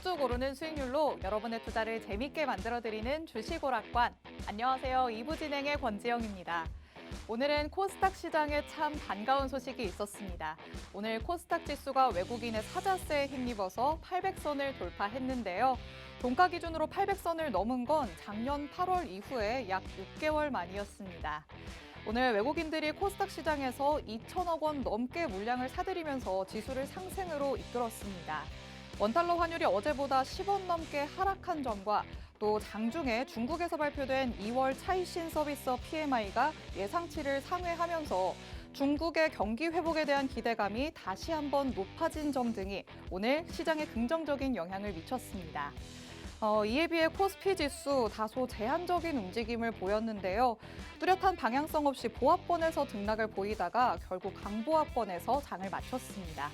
뚝뚝 오르는 수익률로 여러분의 투자를 재밌게 만들어드리는 주식오락관. 안녕하세요. 2부 진행의 권지영입니다. 오늘은 코스닥 시장에 참 반가운 소식이 있었습니다. 오늘 코스닥 지수가 외국인의 사자세에 힘입어서 800선을 돌파했는데요. 종가 기준으로 800선을 넘은 건 작년 8월 이후에 약 6개월 만이었습니다. 오늘 외국인들이 코스닥 시장에서 2천억 원 넘게 물량을 사들이면서 지수를 상승으로 이끌었습니다. 원달러 환율이 어제보다 10원 넘게 하락한 점과 또 장중에 중국에서 발표된 2월 차이신 서비스 PMI가 예상치를 상회하면서 중국의 경기 회복에 대한 기대감이 다시 한번 높아진 점 등이 오늘 시장에 긍정적인 영향을 미쳤습니다. 이에 비해 코스피 지수 다소 제한적인 움직임을 보였는데요. 뚜렷한 방향성 없이 보합권에서 등락을 보이다가 결국 강보합권에서 장을 마쳤습니다.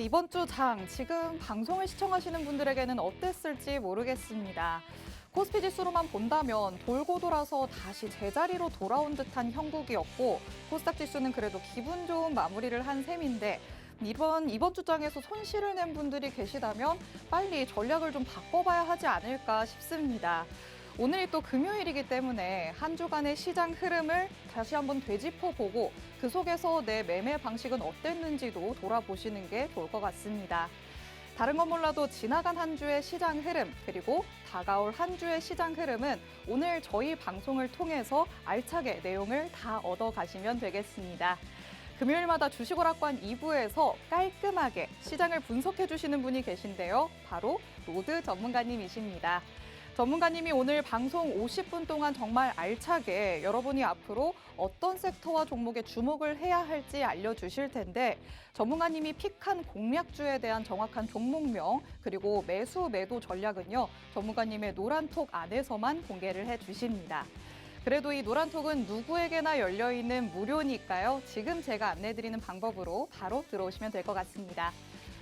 이번 주 장, 지금 방송을 시청하시는 분들에게는 어땠을지 모르겠습니다. 코스피 지수로만 본다면 돌고 돌아서 다시 제자리로 돌아온 듯한 형국이었고 코스닥 지수는 그래도 기분 좋은 마무리를 한 셈인데 이번 주장에서 손실을 낸 분들이 계시다면 빨리 전략을 좀 바꿔봐야 하지 않을까 싶습니다. 오늘이 또 금요일이기 때문에 한 주간의 시장 흐름을 다시 한번 되짚어보고 그 속에서 내 매매 방식은 어땠는지도 돌아보시는 게 좋을 것 같습니다. 다른 건 몰라도 지나간 한 주의 시장 흐름 그리고 다가올 한 주의 시장 흐름은 오늘 저희 방송을 통해서 알차게 내용을 다 얻어가시면 되겠습니다. 금요일마다 주식오락관 2부에서 깔끔하게 시장을 분석해 주시는 분이 계신데요. 바로 로드 전문가님이십니다. 전문가님이 오늘 방송 50분 동안 정말 알차게 여러분이 앞으로 어떤 섹터와 종목에 주목을 해야 할지 알려주실 텐데 전문가님이 픽한 공략주에 대한 정확한 종목명 그리고 매수 매도 전략은요. 전문가님의 노란톡 안에서만 공개를 해주십니다. 그래도 이 노란톡은 누구에게나 열려있는 무료니까요. 지금 제가 안내드리는 방법으로 바로 들어오시면 될 것 같습니다.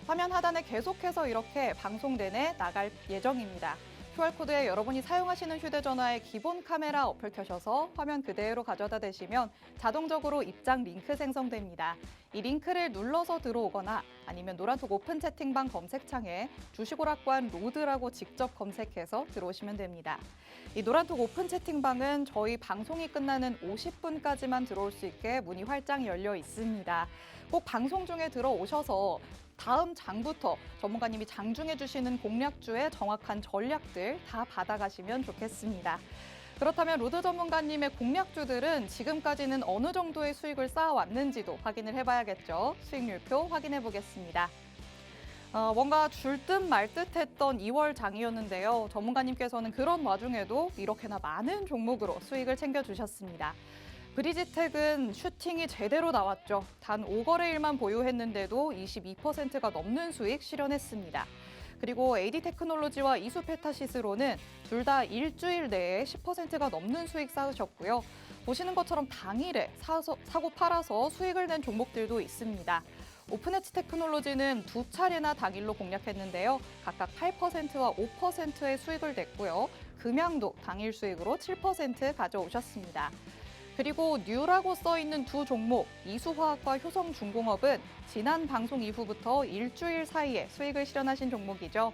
화면 하단에 계속해서 이렇게 방송 내내 나갈 예정입니다. QR코드에 여러분이 사용하시는 휴대전화의 기본 카메라 어플 켜셔서 화면 그대로 가져다 대시면 자동적으로 입장 링크 생성됩니다. 이 링크를 눌러서 들어오거나 아니면 노란톡 오픈 채팅방 검색창에 주식오락관 로드라고 직접 검색해서 들어오시면 됩니다. 이 노란톡 오픈 채팅방은 저희 방송이 끝나는 50분까지만 들어올 수 있게 문이 활짝 열려 있습니다. 꼭 방송 중에 들어오셔서 다음 장부터 전문가님이 장중해 주시는 공략주의 정확한 전략들 다 받아가시면 좋겠습니다. 그렇다면 로드 전문가님의 공략주들은 지금까지는 어느 정도의 수익을 쌓아왔는지도 확인을 해봐야겠죠. 수익률표 확인해 보겠습니다. 뭔가 줄 듯 말 듯 했던 2월 장이었는데요. 전문가님께서는 그런 와중에도 이렇게나 많은 종목으로 수익을 챙겨주셨습니다. 브리지텍은 슈팅이 제대로 나왔죠. 단 5거래일만 보유했는데도 22%가 넘는 수익 실현했습니다. 그리고 AD테크놀로지와 이수페타시스로는 둘 다 일주일 내에 10%가 넘는 수익 쌓으셨고요. 보시는 것처럼 당일에 사고 팔아서 수익을 낸 종목들도 있습니다. 오픈엣지 테크놀로지는 두 차례나 당일로 공략했는데요. 각각 8%와 5%의 수익을 냈고요. 금양도 당일 수익으로 7% 가져오셨습니다. 그리고 뉴라고 써있는 두 종목, 이수화학과 효성중공업은 지난 방송 이후부터 일주일 사이에 수익을 실현하신 종목이죠.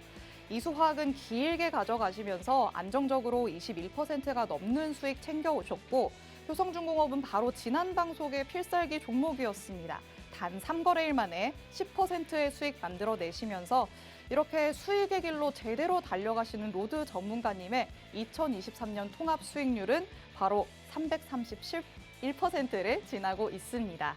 이수화학은 길게 가져가시면서 안정적으로 21%가 넘는 수익 챙겨오셨고 효성중공업은 바로 지난 방송의 필살기 종목이었습니다. 단 3거래일 만에 10%의 수익 만들어내시면서 이렇게 수익의 길로 제대로 달려가시는 로드 전문가님의 2023년 통합 수익률은 바로 331%를 지나고 있습니다.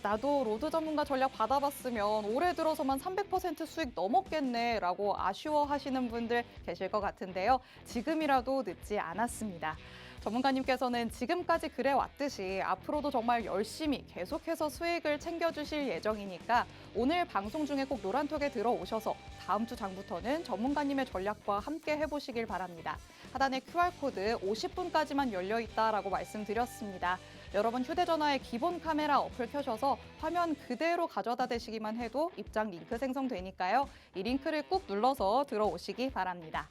나도 로드 전문가 전략 받아봤으면 올해 들어서만 300% 수익 넘었겠네 라고 아쉬워하시는 분들 계실 것 같은데요. 지금이라도 늦지 않았습니다. 전문가님께서는 지금까지 그래왔듯이 앞으로도 정말 열심히 계속해서 수익을 챙겨주실 예정이니까 오늘 방송 중에 꼭 노란톡에 들어오셔서 다음 주 장부터는 전문가님의 전략과 함께 해보시길 바랍니다. 하단에 QR코드 50분까지만 열려있다라고 말씀드렸습니다. 여러분 휴대전화의 기본 카메라 어플 켜셔서 화면 그대로 가져다 대시기만 해도 입장 링크 생성되니까요. 이 링크를 꾹 눌러서 들어오시기 바랍니다.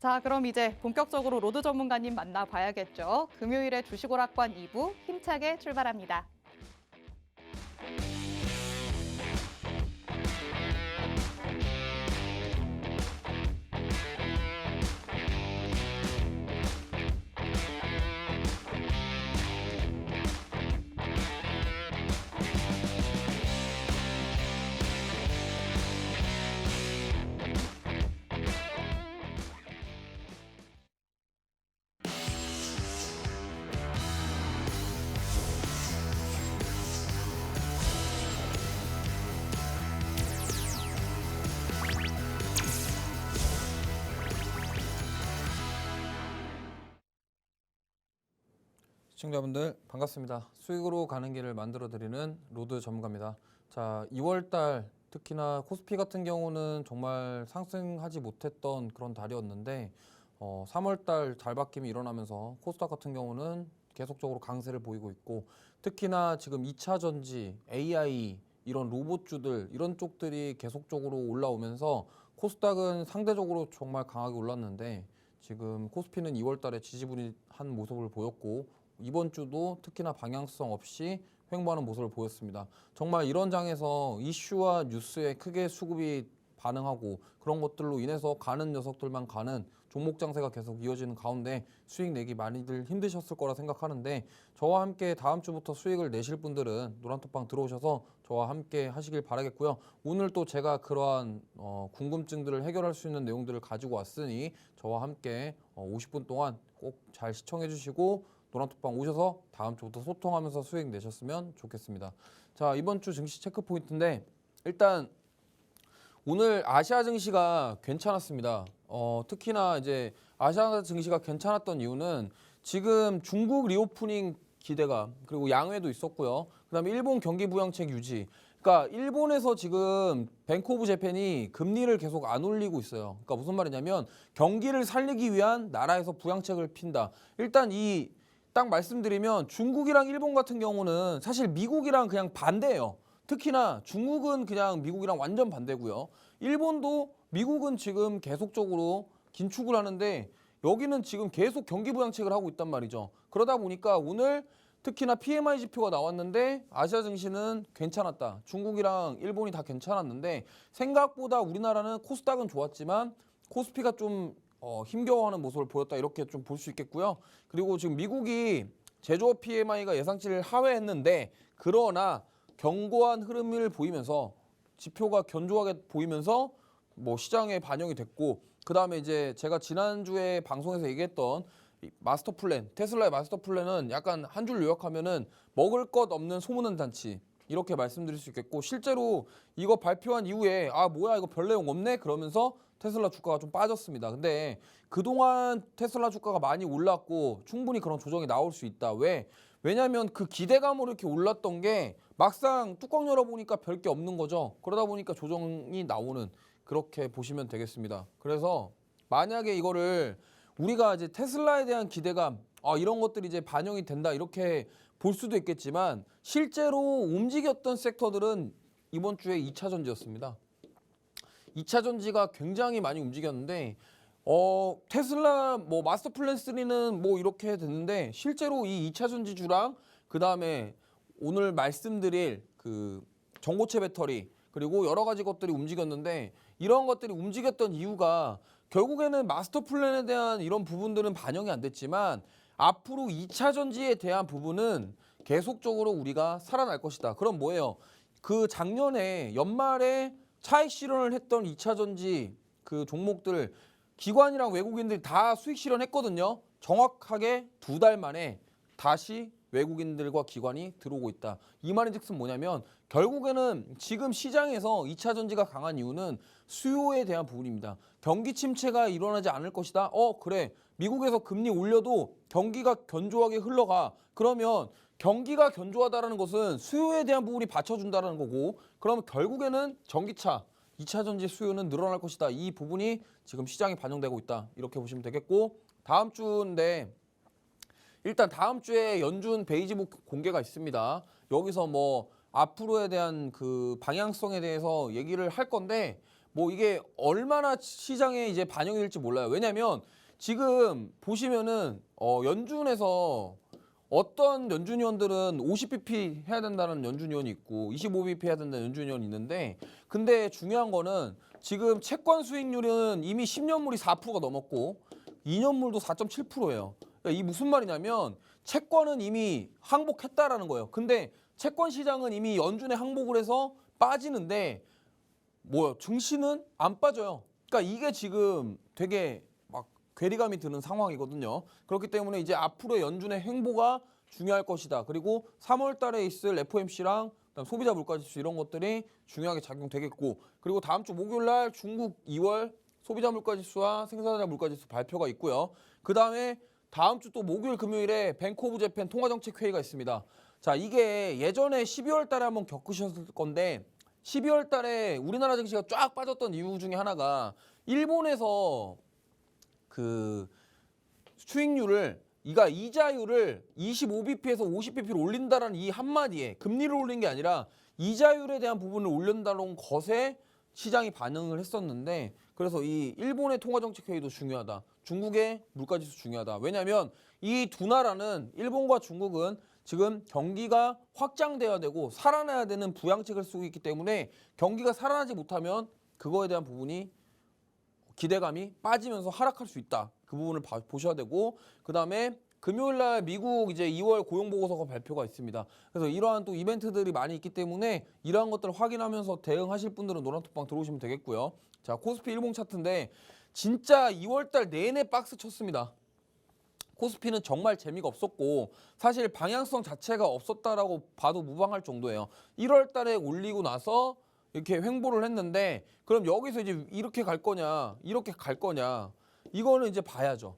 자, 그럼 이제 본격적으로 로드 전문가님 만나봐야겠죠. 금요일에 주식오락관 2부 힘차게 출발합니다. 시청자분들 반갑습니다. 수익으로 가는 길을 만들어드리는 로드 전문가입니다. 자, 2월달 특히나 코스피 같은 경우는 정말 상승하지 못했던 그런 달이었는데 3월달 잘바뀜이 일어나면서 코스닥 같은 경우는 계속적으로 강세를 보이고 있고, 특히나 지금 2차 전지, AI 이런 로봇주들 이런 쪽들이 계속적으로 올라오면서 코스닥은 상대적으로 정말 강하게 올랐는데, 지금 코스피는 2월 달에 지지부진한 모습을 보였고 이번 주도 특히나 방향성 없이 횡보하는 모습을 보였습니다. 정말 이런 장에서 이슈와 뉴스에 크게 수급이 반응하고 그런 것들로 인해서 가는 녀석들만 가는 종목 장세가 계속 이어지는 가운데 수익 내기 많이들 힘드셨을 거라 생각하는데, 저와 함께 다음 주부터 수익을 내실 분들은 노란톡방 들어오셔서 저와 함께 하시길 바라겠고요. 오늘 또 제가 그러한 궁금증들을 해결할 수 있는 내용들을 가지고 왔으니 저와 함께 50분 동안 꼭 잘 시청해 주시고 노란톡방 오셔서 다음 주부터 소통하면서 수익 내셨으면 좋겠습니다. 자, 이번 주 증시 체크 포인트인데, 일단 오늘 아시아 증시가 괜찮았습니다. 특히나 이제 아시아 증시가 괜찮았던 이유는 지금 중국 리오프닝 기대감, 그리고 양회도 있었고요. 그다음에 일본 경기 부양책 유지. 그러니까 일본에서 지금 뱅크 오브 재팬이 금리를 계속 안 올리고 있어요. 그러니까 무슨 말이냐면 경기를 살리기 위한 나라에서 부양책을 핀다. 일단 이 딱 말씀드리면 중국이랑 일본 같은 경우는 사실 미국이랑 그냥 반대예요. 특히나 중국은 그냥 미국이랑 완전 반대고요. 일본도 미국은 지금 계속적으로 긴축을 하는데 여기는 지금 계속 경기 부양책을 하고 있단 말이죠. 그러다 보니까 오늘 특히나 PMI 지표가 나왔는데 아시아 증시는 괜찮았다. 중국이랑 일본이 다 괜찮았는데 생각보다 우리나라는 코스닥은 좋았지만 코스피가 좀 힘겨워하는 모습을 보였다, 이렇게 좀 볼 수 있겠고요. 그리고 지금 미국이 제조업 PMI가 예상치를 하회했는데, 그러나 견고한 흐름을 보이면서 지표가 견조하게 보이면서 뭐 시장에 반영이 됐고, 그 다음에 이제 제가 지난주에 방송에서 얘기했던 마스터 플랜, 테슬라의 마스터 플랜은 약간 한 줄 요약하면은 먹을 것 없는 소문난 잔치, 이렇게 말씀드릴 수 있겠고, 실제로 이거 발표한 이후에 아 뭐야 이거 별 내용 없네 그러면서 테슬라 주가가 좀 빠졌습니다. 근데 그동안 테슬라 주가가 많이 올랐고 충분히 그런 조정이 나올 수 있다. 왜냐하면 그 기대감으로 이렇게 올랐던 게 막상 뚜껑 열어보니까 별 게 없는 거죠. 그러다 보니까 조정이 나오는, 그렇게 보시면 되겠습니다. 그래서 만약에 이거를 우리가 이제 테슬라에 대한 기대감, 이런 것들이 이제 반영이 된다 이렇게 볼 수도 있겠지만, 실제로 움직였던 섹터들은 이번 주에 2차 전지였습니다. 2차 전지가 굉장히 많이 움직였는데 테슬라 뭐 마스터 플랜 3는 뭐 이렇게 됐는데, 실제로 이 2차 전지주랑 그 다음에 오늘 말씀드릴 그 전고체 배터리 그리고 여러 가지 것들이 움직였는데, 이런 것들이 움직였던 이유가 결국에는 마스터 플랜에 대한 이런 부분들은 반영이 안 됐지만 앞으로 2차 전지에 대한 부분은 계속적으로 우리가 살아날 것이다. 그럼 뭐예요? 그 작년에 연말에 차익 실현을 했던 2차 전지 그 종목들 기관이랑 외국인들이 다 수익 실현했거든요. 정확하게 2달 만에 다시 외국인들과 기관이 들어오고 있다. 이 말인즉슨 뭐냐면 결국에는 지금 시장에서 2차 전지가 강한 이유는 수요에 대한 부분입니다. 경기 침체가 일어나지 않을 것이다. 그래. 미국에서 금리 올려도 경기가 견조하게 흘러가. 그러면 경기가 견조하다는 것은 수요에 대한 부분이 받쳐준다는 거고, 그러면 결국에는 전기차, 2차 전지 수요는 늘어날 것이다. 이 부분이 지금 시장에 반영되고 있다. 이렇게 보시면 되겠고, 다음 주인데 일단 다음 주에 연준 베이지북 공개가 있습니다. 여기서 뭐 앞으로에 대한 그 방향성에 대해서 얘기를 할 건데, 뭐 이게 얼마나 시장에 이제 반영이 될지 몰라요. 왜냐면 지금 보시면은 연준에서 어떤 연준위원들은 50bp 해야 된다는 연준위원이 있고 25bp 해야 된다는 연준위원이 있는데, 근데 중요한 거는 지금 채권 수익률은 이미 10년물이 4%가 넘었고 2년물도 4.7%예요. 그러니까 이 무슨 말이냐면 채권은 이미 항복했다라는 거예요. 근데 채권 시장은 이미 연준에 항복을 해서 빠지는데 증시는 안 빠져요. 그러니까 이게 지금 되게 막 괴리감이 드는 상황이거든요. 그렇기 때문에 이제 앞으로 연준의 행보가 중요할 것이다. 그리고 3월 달에 있을 FOMC랑 그다음 소비자 물가지수 이런 것들이 중요하게 작용되겠고, 그리고 다음 주 목요일 날 중국 2월 소비자 물가지수와 생산자 물가지수 발표가 있고요. 그 다음에 다음 주 또 목요일 금요일에 뱅크 오브 재팬 통화정책 회의가 있습니다. 자, 이게 예전에 12월 달에 한번 겪으셨을 건데 12월 달에 우리나라 증시가 쫙 빠졌던 이유 중에 하나가 일본에서 그 수익률을 이자율을 25bp에서 50bp로 올린다라는 이 한마디에 금리를 올린 게 아니라 이자율에 대한 부분을 올린다는 것에 시장이 반응을 했었는데 그래서 이 일본의 통화정책 회의도 중요하다. 중국의 물가지수 중요하다. 왜냐하면 이 두 나라는 일본과 중국은 지금 경기가 확장돼야 되고 살아나야 되는 부양책을 쓰고 있기 때문에 경기가 살아나지 못하면 그거에 대한 부분이 기대감이 빠지면서 하락할 수 있다. 그 부분을 보셔야 되고 그다음에 금요일 날 미국 이제 2월 고용 보고서가 발표가 있습니다. 그래서 이러한 또 이벤트들이 많이 있기 때문에 이러한 것들을 확인하면서 대응하실 분들은 노란톡방 들어오시면 되겠고요. 자, 코스피 일봉 차트인데 진짜 2월 달 내내 박스 쳤습니다. 코스피는 정말 재미가 없었고 사실 방향성 자체가 없었다라고 봐도 무방할 정도예요. 1월 달에 올리고 나서 이렇게 횡보를 했는데 그럼 여기서 이제 이렇게 갈 거냐 이렇게 갈 거냐 이거는 이제 봐야죠.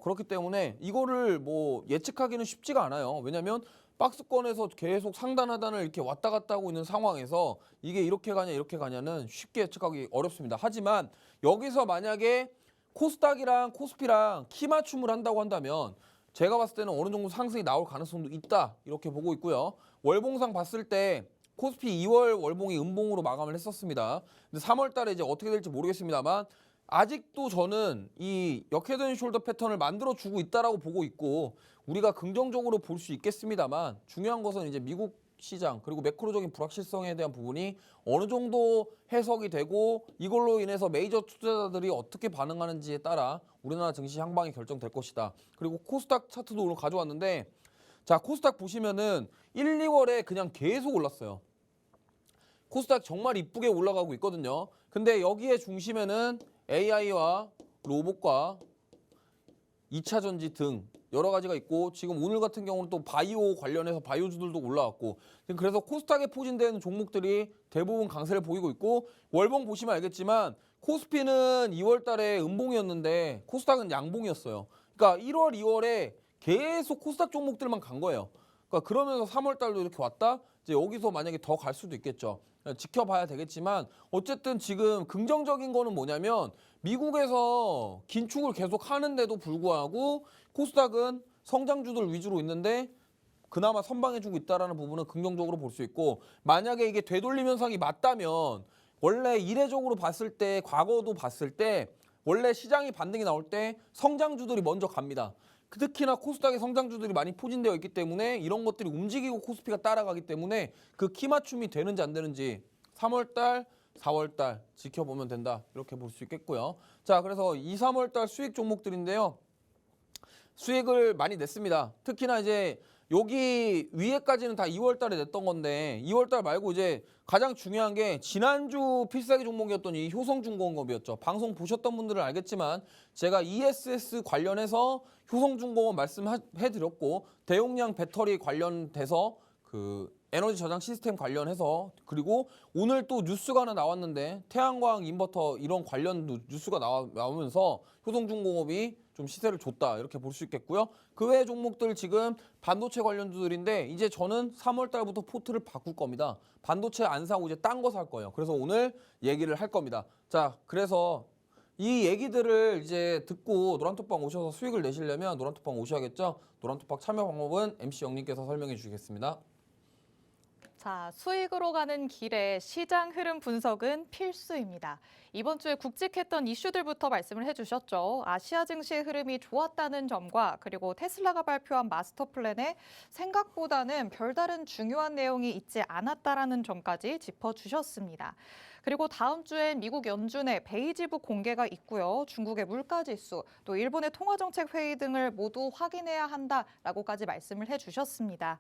그렇기 때문에 이거를 뭐 예측하기는 쉽지가 않아요. 왜냐하면 박스권에서 계속 상단 하단을 이렇게 왔다 갔다 하고 있는 상황에서 이게 이렇게 가냐 이렇게 가냐는 쉽게 예측하기 어렵습니다. 하지만 여기서 만약에 코스닥이랑 코스피랑 키 맞춤을 한다고 한다면 제가 봤을 때는 어느 정도 상승이 나올 가능성도 있다 이렇게 보고 있고요. 월봉상 봤을 때 코스피 2월 월봉이 음봉으로 마감을 했었습니다. 근데 3월 달에 이제 어떻게 될지 모르겠습니다만 아직도 저는 이 역헤드 숄더 패턴을 만들어 주고 있다라고 보고 있고 우리가 긍정적으로 볼 수 있겠습니다만 중요한 것은 이제 미국 시장 그리고 매크로적인 불확실성에 대한 부분이 어느 정도 해석이 되고 이걸로 인해서 메이저 투자자들이 어떻게 반응하는지에 따라 우리나라 증시 향방이 결정될 것이다. 그리고 코스닥 차트도 오늘 가져왔는데 자, 코스닥 보시면은 1, 2월에 그냥 계속 올랐어요. 코스닥 정말 이쁘게 올라가고 있거든요. 근데 여기에 중심에는 AI와 로봇과 2차 전지 등 여러 가지가 있고 지금 오늘 같은 경우는 또 바이오 관련해서 바이오주들도 올라왔고 그래서 코스닥에 포진되는 종목들이 대부분 강세를 보이고 있고 월봉 보시면 알겠지만 코스피는 2월 달에 음봉이었는데 코스닥은 양봉이었어요. 그러니까 1월, 2월에 계속 코스닥 종목들만 간 거예요. 그러니까 그러면서 3월 달도 이렇게 왔다 이제 여기서 만약에 더 갈 수도 있겠죠. 지켜봐야 되겠지만 어쨌든 지금 긍정적인 거는 뭐냐면 미국에서 긴축을 계속 하는데도 불구하고 코스닥은 성장주들 위주로 있는데 그나마 선방해주고 있다는 부분은 긍정적으로 볼 수 있고 만약에 이게 되돌림 현상이 맞다면 원래 이례적으로 봤을 때 과거도 봤을 때 원래 시장이 반등이 나올 때 성장주들이 먼저 갑니다. 특히나 코스닥의 성장주들이 많이 포진되어 있기 때문에 이런 것들이 움직이고 코스피가 따라가기 때문에 그 키 맞춤이 되는지 안 되는지 3월달, 4월달 지켜보면 된다. 이렇게 볼 수 있겠고요. 자, 그래서 2, 3월달 수익 종목들인데요. 수익을 많이 냈습니다. 특히나 이제 여기 위에까지는 다 2월달에 냈던 건데 2월달 말고 이제 가장 중요한 게 지난주 필살기 종목이었던 이 효성중공업이었죠. 방송 보셨던 분들은 알겠지만 제가 ESS 관련해서 효성중공업 말씀해드렸고 대용량 배터리 관련돼서 그 에너지 저장 시스템 관련해서 그리고 오늘 또 뉴스가 하나 나왔는데 태양광 인버터 이런 관련 뉴스가 나오면서 효성중공업이 좀 시세를 줬다 이렇게 볼 수 있겠고요. 그 외 종목들 지금 반도체 관련주들인데 이제 저는 3월 달부터 포트를 바꿀 겁니다. 반도체 안 사고 이제 딴 거 살 거예요. 그래서 오늘 얘기를 할 겁니다. 자, 그래서 이 얘기들을 이제 듣고 노란톡방 오셔서 수익을 내시려면 노란톡방 오셔야겠죠. 노란톡방 참여 방법은 MC 영님께서 설명해 주시겠습니다. 자, 수익으로 가는 길에 시장 흐름 분석은 필수입니다. 이번 주에 굵직했던 이슈들부터 말씀을 해주셨죠. 아시아 증시의 흐름이 좋았다는 점과 그리고 테슬라가 발표한 마스터 플랜에 생각보다는 별다른 중요한 내용이 있지 않았다라는 점까지 짚어주셨습니다. 그리고 다음 주엔 미국 연준의 베이지북 공개가 있고요. 중국의 물가지수, 또 일본의 통화정책 회의 등을 모두 확인해야 한다라고까지 말씀을 해주셨습니다.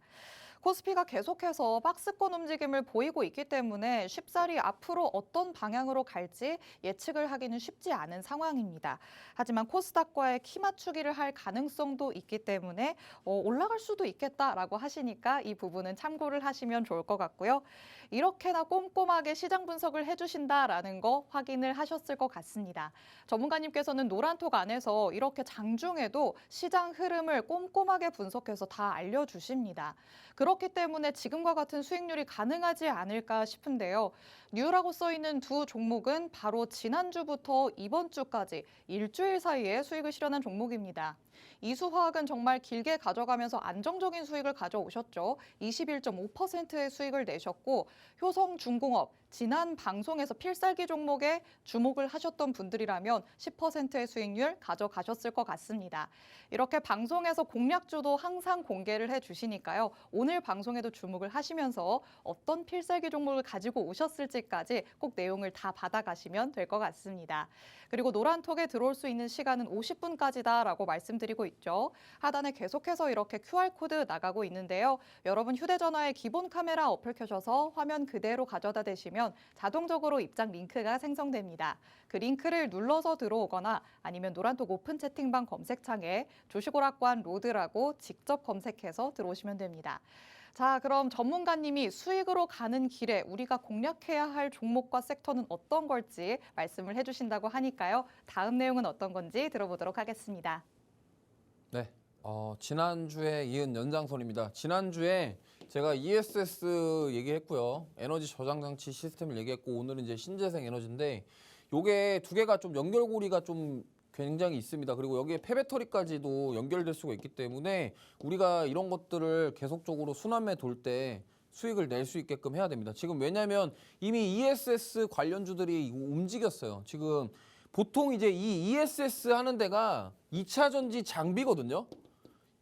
코스피가 계속해서 박스권 움직임을 보이고 있기 때문에 쉽사리 앞으로 어떤 방향으로 갈지 예측을 하기는 쉽지 않은 상황입니다. 하지만 코스닥과의 키 맞추기를 할 가능성도 있기 때문에 올라갈 수도 있겠다라고 하시니까 이 부분은 참고를 하시면 좋을 것 같고요. 이렇게나 꼼꼼하게 시장 분석을 해주신다라는 거 확인을 하셨을 것 같습니다. 전문가님께서는 노란톡 안에서 이렇게 장중에도 시장 흐름을 꼼꼼하게 분석해서 다 알려주십니다. 그렇기 때문에 지금과 같은 수익률이 가능하지 않을까 싶은데요. 뉴라고 써있는 두 종목은 바로 지난주부터 이번 주까지 일주일 사이에 수익을 실현한 종목입니다. 이수화학은 정말 길게 가져가면서 안정적인 수익을 가져오셨죠. 21.5%의 수익을 내셨고 효성중공업, 지난 방송에서 필살기 종목에 주목을 하셨던 분들이라면 10%의 수익률 가져가셨을 것 같습니다. 이렇게 방송에서 공략주도 항상 공개를 해주시니까요. 오늘 방송에도 주목을 하시면서 어떤 필살기 종목을 가지고 오셨을지까지 꼭 내용을 다 받아가시면 될 것 같습니다. 그리고 노란톡에 들어올 수 있는 시간은 50분까지다라고 말씀드리고 있죠. 하단에 계속해서 이렇게 QR코드 나가고 있는데요. 여러분 휴대전화에 기본 카메라 어플 켜셔서 화면 그대로 가져다 대시면 자동적으로 입장 링크가 생성됩니다. 그 링크를 눌러서 들어오거나 아니면 노란톡 오픈 채팅방 검색창에 주식오락관 로드라고 직접 검색해서 들어오시면 됩니다. 자, 그럼 전문가님이 수익으로 가는 길에 우리가 공략해야 할 종목과 섹터는 어떤 걸지 말씀을 해주신다고 하니까요. 다음 내용은 어떤 건지 들어보도록 하겠습니다. 네, 지난주에 이은 연장선입니다. 지난주에 제가 ESS 얘기했고요. 에너지 저장 장치 시스템을 얘기했고 오늘은 이제 신재생 에너지인데 요게 두 개가 좀 연결고리가 좀 굉장히 있습니다. 그리고 여기에 폐배터리까지도 연결될 수가 있기 때문에 우리가 이런 것들을 계속적으로 순환매 돌 때 수익을 낼 수 있게끔 해야 됩니다. 지금 왜냐하면 이미 ESS 관련주들이 움직였어요. 지금 보통 이제 이 ESS 하는 데가 2차 전지 장비거든요.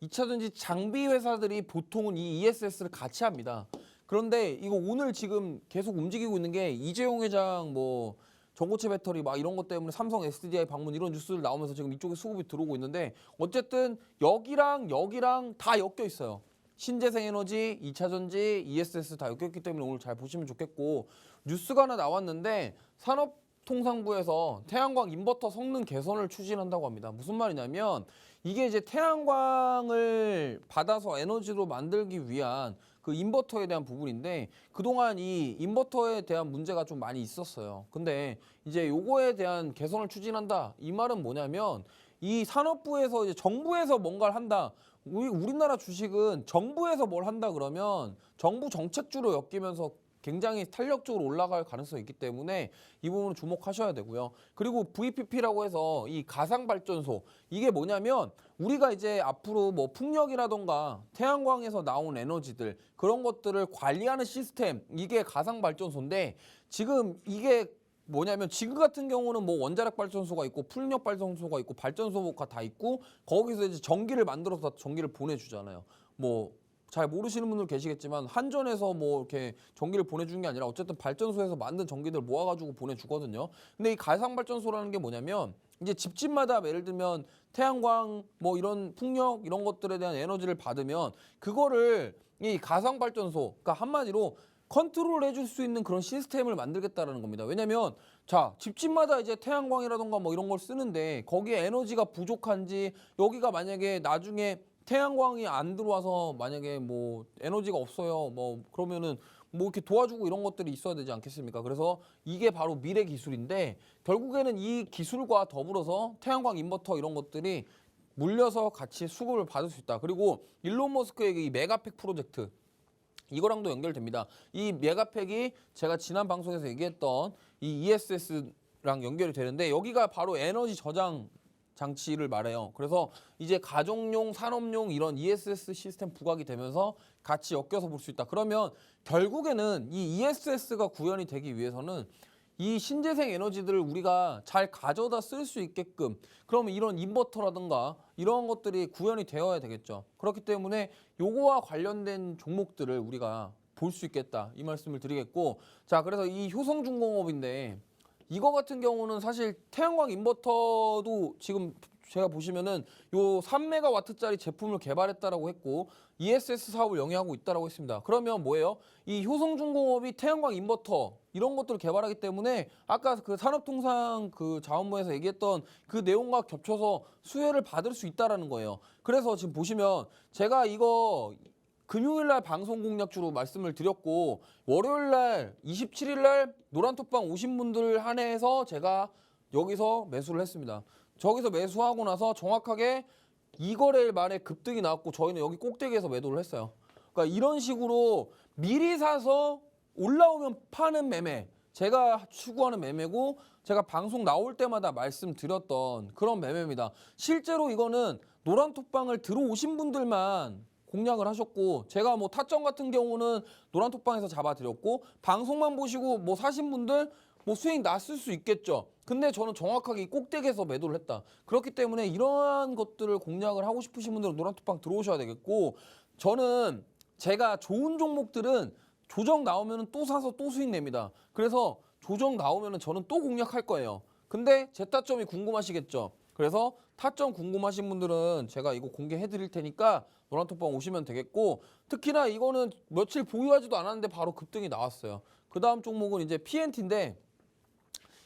2차 전지 장비 회사들이 보통은 이 ESS를 같이 합니다. 그런데 이거 오늘 지금 계속 움직이고 있는 게 이재용 회장 뭐 전고체 배터리 막 이런 것 때문에 삼성 SDI 방문 이런 뉴스들 나오면서 지금 이쪽에 수급이 들어오고 있는데 어쨌든 여기랑 여기랑 다 엮여 있어요. 신재생 에너지, 2차 전지, ESS 다 엮여 있기 때문에 오늘 잘 보시면 좋겠고 뉴스가 하나 나왔는데 산업통상부에서 태양광 인버터 성능 개선을 추진한다고 합니다. 무슨 말이냐면 이게 이제 태양광을 받아서 에너지로 만들기 위한 그 인버터에 대한 부분인데 그동안 이 인버터에 대한 문제가 좀 많이 있었어요. 근데 이제 요거에 대한 개선을 추진한다. 이 말은 뭐냐면 이 산업부에서 이제 정부에서 뭔가를 한다. 우리나라 주식은 정부에서 뭘 한다 그러면 정부 정책주로 엮이면서 굉장히 탄력적으로 올라갈 가능성이 있기 때문에 이 부분을 주목하셔야 되고요. 그리고 VPP라고 해서 이 가상발전소 이게 뭐냐면 우리가 이제 앞으로 뭐 풍력이라던가 태양광에서 나온 에너지들 그런 것들을 관리하는 시스템 이게 가상발전소인데 지금 이게 뭐냐면 지금 같은 경우는 뭐 원자력 발전소가 있고 풍력 발전소가 있고 발전소가 다 있고 거기서 이제 전기를 만들어서 다 전기를 보내주잖아요. 뭐 잘 모르시는 분들 계시겠지만 한전에서 뭐 이렇게 전기를 보내주는 게 아니라 어쨌든 발전소에서 만든 전기들 모아가지고 보내주거든요. 근데 이 가상발전소라는 게 뭐냐면 이제 집집마다 예를 들면 태양광 뭐 이런 풍력 이런 것들에 대한 에너지를 받으면 그거를 이 가상발전소 그러니까 한마디로 컨트롤 해줄 수 있는 그런 시스템을 만들겠다라는 겁니다. 왜냐면 자 집집마다 이제 태양광이라던가 뭐 이런 걸 쓰는데 거기에 에너지가 부족한지 여기가 만약에 나중에 태양광이 안 들어와서 만약에 뭐 에너지가 없어요. 뭐 그러면은 뭐 이렇게 도와주고 이런 것들이 있어야 되지 않겠습니까? 그래서 이게 바로 미래 기술인데 결국에는 이 기술과 더불어서 태양광 인버터 이런 것들이 물려서 같이 수급을 받을 수 있다. 그리고 일론 머스크의 이 메가팩 프로젝트 이거랑도 연결됩니다. 이 메가팩이 제가 지난 방송에서 얘기했던 이 ESS랑 연결이 되는데 여기가 바로 에너지 저장 장치를 말해요. 그래서 이제 가정용, 산업용 이런 ESS 시스템 부각이 되면서 같이 엮여서 볼 수 있다. 그러면 결국에는 이 ESS가 구현이 되기 위해서는 이 신재생 에너지들을 우리가 잘 가져다 쓸 수 있게끔 그러면 이런 인버터라든가 이런 것들이 구현이 되어야 되겠죠. 그렇기 때문에 요거와 관련된 종목들을 우리가 볼 수 있겠다. 이 말씀을 드리겠고 자 그래서 이 효성중공업인데 이거 같은 경우는 사실 태양광 인버터도 지금 제가 보시면은 요 3메가와트짜리 제품을 개발했다라고 했고 ESS 사업을 영위하고 있다라고 했습니다. 그러면 뭐예요? 이 효성중공업이 태양광 인버터 이런 것들을 개발하기 때문에 아까 그 산업통상 그 자원부에서 얘기했던 그 내용과 겹쳐서 수혜를 받을 수 있다라는 거예요. 그래서 지금 보시면 제가 이거 금요일날 방송 공략주로 말씀을 드렸고 월요일날 27일날 노란톡방 오신 분들 한해서 제가 여기서 매수를 했습니다. 저기서 매수하고 나서 정확하게 2거래일 만에 급등이 나왔고 저희는 여기 꼭대기에서 매도를 했어요. 그러니까 이런 식으로 미리 사서 올라오면 파는 매매, 제가 추구하는 매매고 제가 방송 나올 때마다 말씀드렸던 그런 매매입니다. 실제로 이거는 노란톡방을 들어오신 분들만 공략을 하셨고 제가 뭐 타점 같은 경우는 노란톡방에서 잡아드렸고 방송만 보시고 뭐 사신 분들 뭐 수익 났을 수 있겠죠. 근데 저는 정확하게 이 꼭대기에서 매도를 했다. 그렇기 때문에 이러한 것들을 공략을 하고 싶으신 분들은 노란톡방 들어오셔야 되겠고 저는 제가 좋은 종목들은 조정 나오면 또 사서 또 수익 냅니다. 그래서 조정 나오면 저는 또 공략할 거예요. 근데 제 타점이 궁금하시겠죠. 그래서 타점 궁금하신 분들은 제가 이거 공개해 드릴 테니까 노란톡방 오시면 되겠고 특히나 이거는 며칠 보유하지도 않았는데 바로 급등이 나왔어요. 그 다음 종목은 이제 PNT인데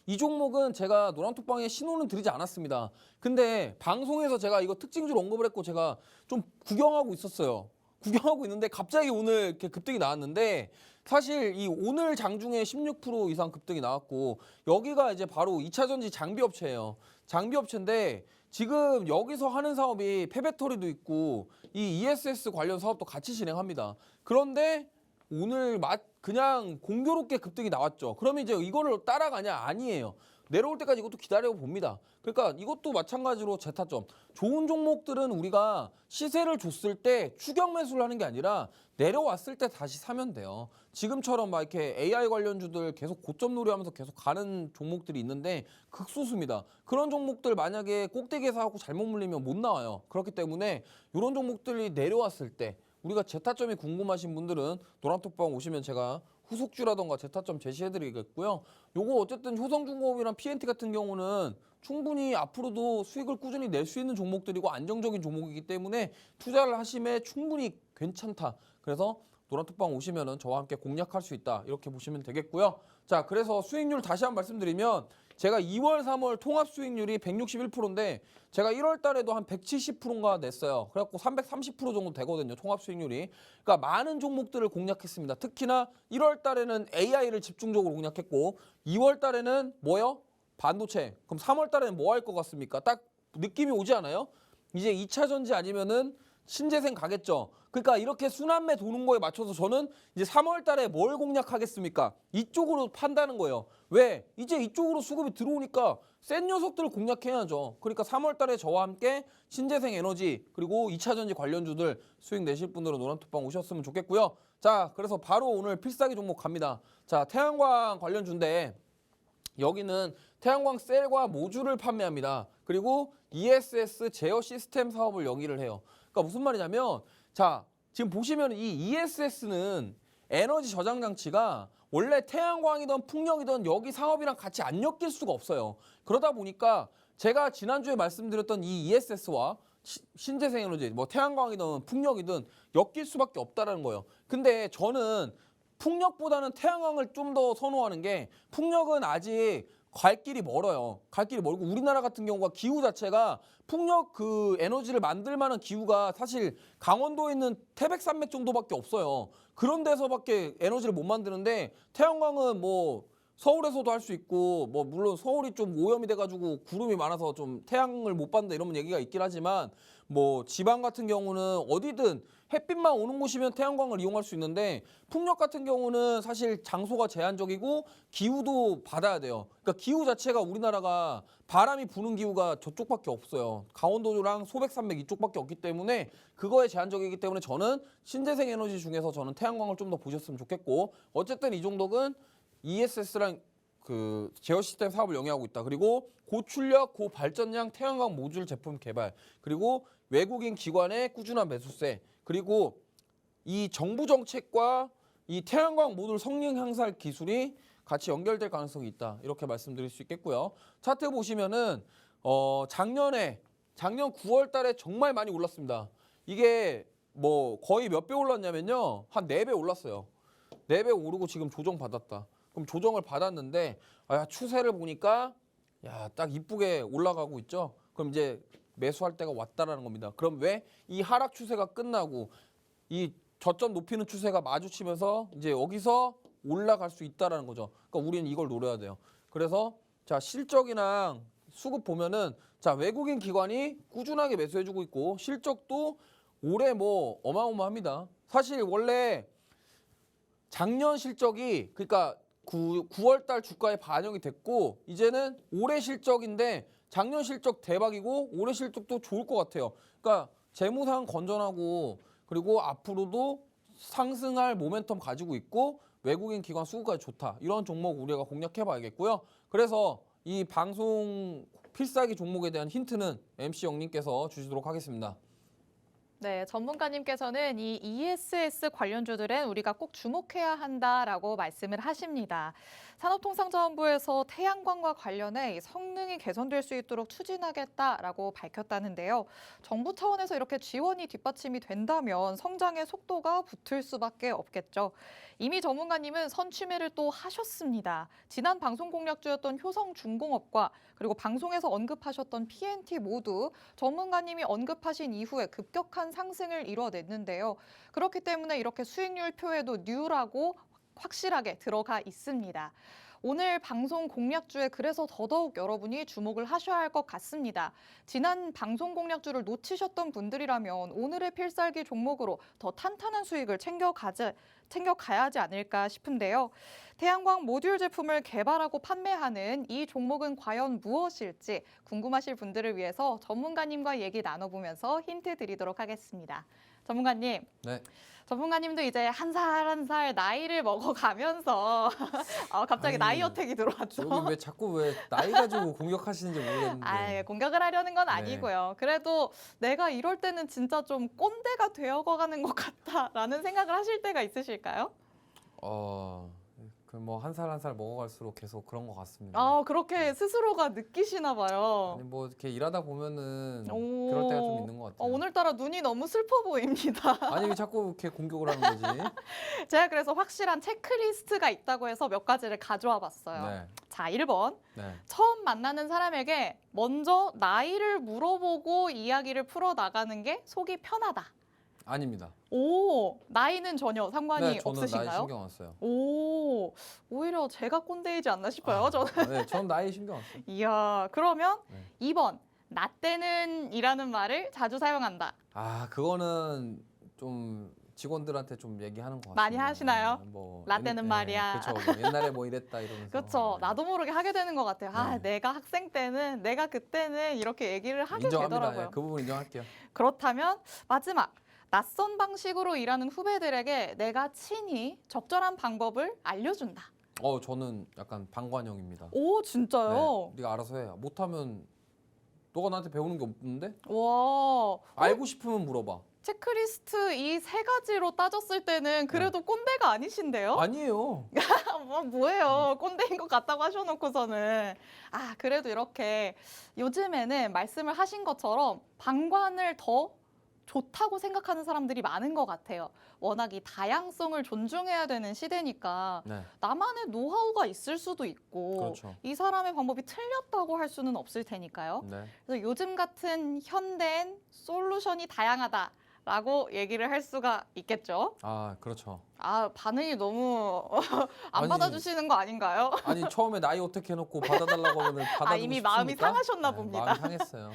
이 종목은 제가 노란톡방에 신호는 드리지 않았습니다. 근데 방송에서 제가 이거 특징주로 언급을 했고 제가 좀 구경하고 있었어요. 구경하고 있는데 갑자기 오늘 이렇게 급등이 나왔는데 사실 이 오늘 장중에 16% 이상 급등이 나왔고 여기가 이제 바로 2차전지 장비업체예요. 장비업체인데 지금 여기서 하는 사업이 폐배터리도 있고 이 ESS 관련 사업도 같이 진행합니다. 그런데 오늘 그냥 공교롭게 급등이 나왔죠. 그러면 이제 이거를 따라가냐? 아니에요. 내려올 때까지 이것도 기다려 봅니다. 그러니까 이것도 마찬가지로 제 타점. 좋은 종목들은 우리가 시세를 줬을 때 추격 매수를 하는 게 아니라 내려왔을 때 다시 사면 돼요. 지금처럼 막 이렇게 AI 관련주들 계속 고점 노려하면서 계속 가는 종목들이 있는데 극소수입니다. 그런 종목들 만약에 꼭대기에서 하고 잘못 물리면 못 나와요. 그렇기 때문에 이런 종목들이 내려왔을 때 우리가 제 타점이 궁금하신 분들은 노란톡방 오시면 제가 후속주라던가 제 타점 제시해드리겠고요. 요거 어쨌든 효성중공업이랑 PNT 같은 경우는 충분히 앞으로도 수익을 꾸준히 낼 수 있는 종목들이고 안정적인 종목이기 때문에 투자를 하심에 충분히 괜찮다. 그래서 노란톡방 오시면은 저와 함께 공략할 수 있다. 이렇게 보시면 되겠고요. 자, 그래서 수익률 다시 한번 말씀드리면 제가 2월, 3월 통합 수익률이 161%인데 제가 1월 달에도 한 170%인가 냈어요. 그래갖고 330% 정도 되거든요. 통합 수익률이. 그러니까 많은 종목들을 공략했습니다. 특히나 1월 달에는 AI를 집중적으로 공략했고 2월 달에는 뭐요? 반도체. 그럼 3월 달에는 뭐 할 것 같습니까? 딱 느낌이 오지 않아요? 이제 2차 전지 아니면은 신재생 가겠죠. 그러니까 이렇게 순환매 도는 거에 맞춰서 저는 이제 3월 달에 뭘 공략하겠습니까? 이쪽으로 판다는 거예요. 왜? 이제 이쪽으로 수급이 들어오니까 센 녀석들을 공략해야죠. 그러니까 3월 달에 저와 함께 신재생 에너지 그리고 2차 전지 관련주들 수익 내실 분들은 노란톡방 오셨으면 좋겠고요. 자, 그래서 바로 오늘 필살기 종목 갑니다. 자, 태양광 관련주인데 여기는 태양광 셀과 모듈을 판매합니다. 그리고 ESS 제어 시스템 사업을 영위를 해요. 그러니까 무슨 말이냐면 자, 지금 보시면 이 ESS는 에너지 저장 장치가 원래 태양광이든 풍력이든 여기 사업이랑 같이 안 엮일 수가 없어요. 그러다 보니까 제가 지난주에 말씀드렸던 이 ESS와 신재생 에너지, 뭐 태양광이든 풍력이든 엮일 수밖에 없다라는 거예요. 근데 저는 풍력보다는 태양광을 좀 더 선호하는 게 풍력은 아직 갈 길이 멀어요. 갈 길이 멀고 우리나라 같은 경우가 기후 자체가 풍력 그 에너지를 만들 만한 기후가 사실 강원도에 있는 태백산맥 정도밖에 없어요. 그런 데서밖에 에너지를 못 만드는데 태양광은 뭐 서울에서도 할 수 있고 뭐 물론 서울이 좀 오염이 돼가지고 구름이 많아서 좀 태양을 못 받는다 이런 얘기가 있긴 하지만 뭐 지방 같은 경우는 어디든 햇빛만 오는 곳이면 태양광을 이용할 수 있는데 풍력 같은 경우는 사실 장소가 제한적이고 기후도 받아야 돼요. 그러니까 기후 자체가 우리나라가 바람이 부는 기후가 저쪽밖에 없어요. 강원도랑 소백산맥 이쪽밖에 없기 때문에 그거에 제한적이기 때문에 저는 신재생 에너지 중에서 저는 태양광을 좀 더 보셨으면 좋겠고 어쨌든 이 종목은 ESS랑 그 제어 시스템 사업을 영위하고 있다. 그리고 고출력, 고발전량 태양광 모듈 제품 개발, 그리고 외국인 기관의 꾸준한 매수세, 그리고 이 정부 정책과 이 태양광 모듈 성능 향상 기술이 같이 연결될 가능성이 있다. 이렇게 말씀드릴 수 있겠고요. 차트 보시면은 작년에 작년 9월 달에 정말 많이 올랐습니다. 이게 뭐 거의 몇 배 올랐냐면요. 한 4배 올랐어요. 4배 오르고 지금 조정받았다. 그럼 조정을 받았는데 추세를 보니까 딱 이쁘게 올라가고 있죠. 그럼 이제 매수할 때가 왔다라는 겁니다. 그럼 왜 이 하락 추세가 끝나고 이 저점 높이는 추세가 마주치면서 이제 여기서 올라갈 수 있다라는 거죠. 그러니까 우리는 이걸 노려야 돼요. 그래서 자, 실적이랑 수급 보면은 자, 외국인 기관이 꾸준하게 매수해주고 있고 실적도 올해 뭐 어마어마합니다. 사실 원래 작년 실적이 그러니까 9월 달 주가에 반영이 됐고 이제는 올해 실적인데 작년 실적 대박이고 올해 실적도 좋을 것 같아요. 그러니까 재무상 건전하고 그리고 앞으로도 상승할 모멘텀 가지고 있고 외국인 기관 수급까지 좋다. 이런 종목 우리가 공략해 봐야겠고요. 그래서 이 방송 필살기 종목에 대한 힌트는 MC 영님께서 주시도록 하겠습니다. 네, 전문가님께서는 이 ESS 관련주들은 우리가 꼭 주목해야 한다라고 말씀을 하십니다. 산업통상자원부에서 태양광과 관련해 성능이 개선될 수 있도록 추진하겠다라고 밝혔다는데요. 정부 차원에서 이렇게 지원이 뒷받침이 된다면 성장의 속도가 붙을 수밖에 없겠죠. 이미 전문가님은 선취매를 또 하셨습니다. 지난 방송 공략주였던 효성중공업과 그리고 방송에서 언급하셨던 PNT 모두 전문가님이 언급하신 이후에 급격한 상승을 이뤄냈는데요. 그렇기 때문에 이렇게 수익률표에도 뉴라고 확실하게 들어가 있습니다. 오늘 방송 공략주에 그래서 더더욱 여러분이 주목을 하셔야 할 것 같습니다. 지난 방송 공략주를 놓치셨던 분들이라면 오늘의 필살기 종목으로 더 탄탄한 수익을 챙겨가야 하지 않을까 싶은데요. 태양광 모듈 제품을 개발하고 판매하는 이 종목은 과연 무엇일지 궁금하실 분들을 위해서 전문가님과 얘기 나눠보면서 힌트 드리도록 하겠습니다. 전문가님. 네. 전문가님도 이제 한 살 한 살 나이를 먹어가면서 갑자기 아니, 나이 어택이 들어왔죠. 여기 왜 자꾸 나이 가지고 공격하시는지 모르겠는데. 공격을 하려는 건 네. 아니고요. 그래도 내가 이럴 때는 진짜 좀 꼰대가 되어가는 것 같다라는 생각을 하실 때가 있으실까요? 그 뭐 한 살 한 살 먹어갈수록 계속 그런 것 같습니다. 그렇게 스스로가 느끼시나 봐요. 아니 뭐 이렇게 일하다 보면은 오. 그럴 때가 좀 있는 것 같아요. 오늘따라 눈이 너무 슬퍼 보입니다. 아니 왜 자꾸 이렇게 공격을 하는 거지? 제가 그래서 확실한 체크리스트가 있다고 해서 몇 가지를 가져와 봤어요. 네. 자, 1번. 네. 처음 만나는 사람에게 먼저 나이를 물어보고 이야기를 풀어나가는 게 속이 편하다. 아닙니다. 오, 나이는 전혀 상관이 네, 저는 나이 없으신가요? 신경 안 써요. 오, 오히려 제가 꼰대이지 않나 싶어요, 저는. 네, 전 나이 신경 안 써요. 이야, 그러면 네. 2번. 나 때는 이라는 말을 자주 사용한다. 그거는 좀 직원들한테 좀 얘기하는 것 같습니다. 많이 하시나요? 뭐 라떼는 말이야. 그렇죠. 뭐 옛날에 뭐 이랬다 이러면서. 그렇죠. 나도 모르게 하게 되는 것 같아요. 네. 내가 학생 때는, 내가 그때는 이렇게 얘기를 하게 인정합니다. 되더라고요. 예, 그 부분 인정할게요. 그렇다면 마지막. 낯선 방식으로 일하는 후배들에게 내가 친히 적절한 방법을 알려준다. 저는 약간 방관형입니다. 오, 진짜요? 네, 네가 알아서 해. 못하면 너가 나한테 배우는 게 없는데? 와, 알고 싶으면 물어봐. 체크리스트 이 3가지로 따졌을 때는 그래도 꼰대가 아니신데요? 아니에요. 뭐예요? 꼰대인 것 같다고 하셔놓고서는. 그래도 이렇게 요즘에는 말씀을 하신 것처럼 방관을 더 좋다고 생각하는 사람들이 많은 것 같아요. 워낙 이 다양성을 존중해야 되는 시대니까 네. 나만의 노하우가 있을 수도 있고 그렇죠. 이 사람의 방법이 틀렸다고 할 수는 없을 테니까요. 네. 그래서 요즘 같은 현대엔 솔루션이 다양하다라고 얘기를 할 수가 있겠죠. 그렇죠. 반응이 너무 안 아니, 받아주시는 거 아닌가요? 아니 처음에 나이 어떻게 해놓고 받아달라고 하면은 받아주고 이미 마음이 싶습니까? 상하셨나 네, 봅니다. 마음이 상했어요.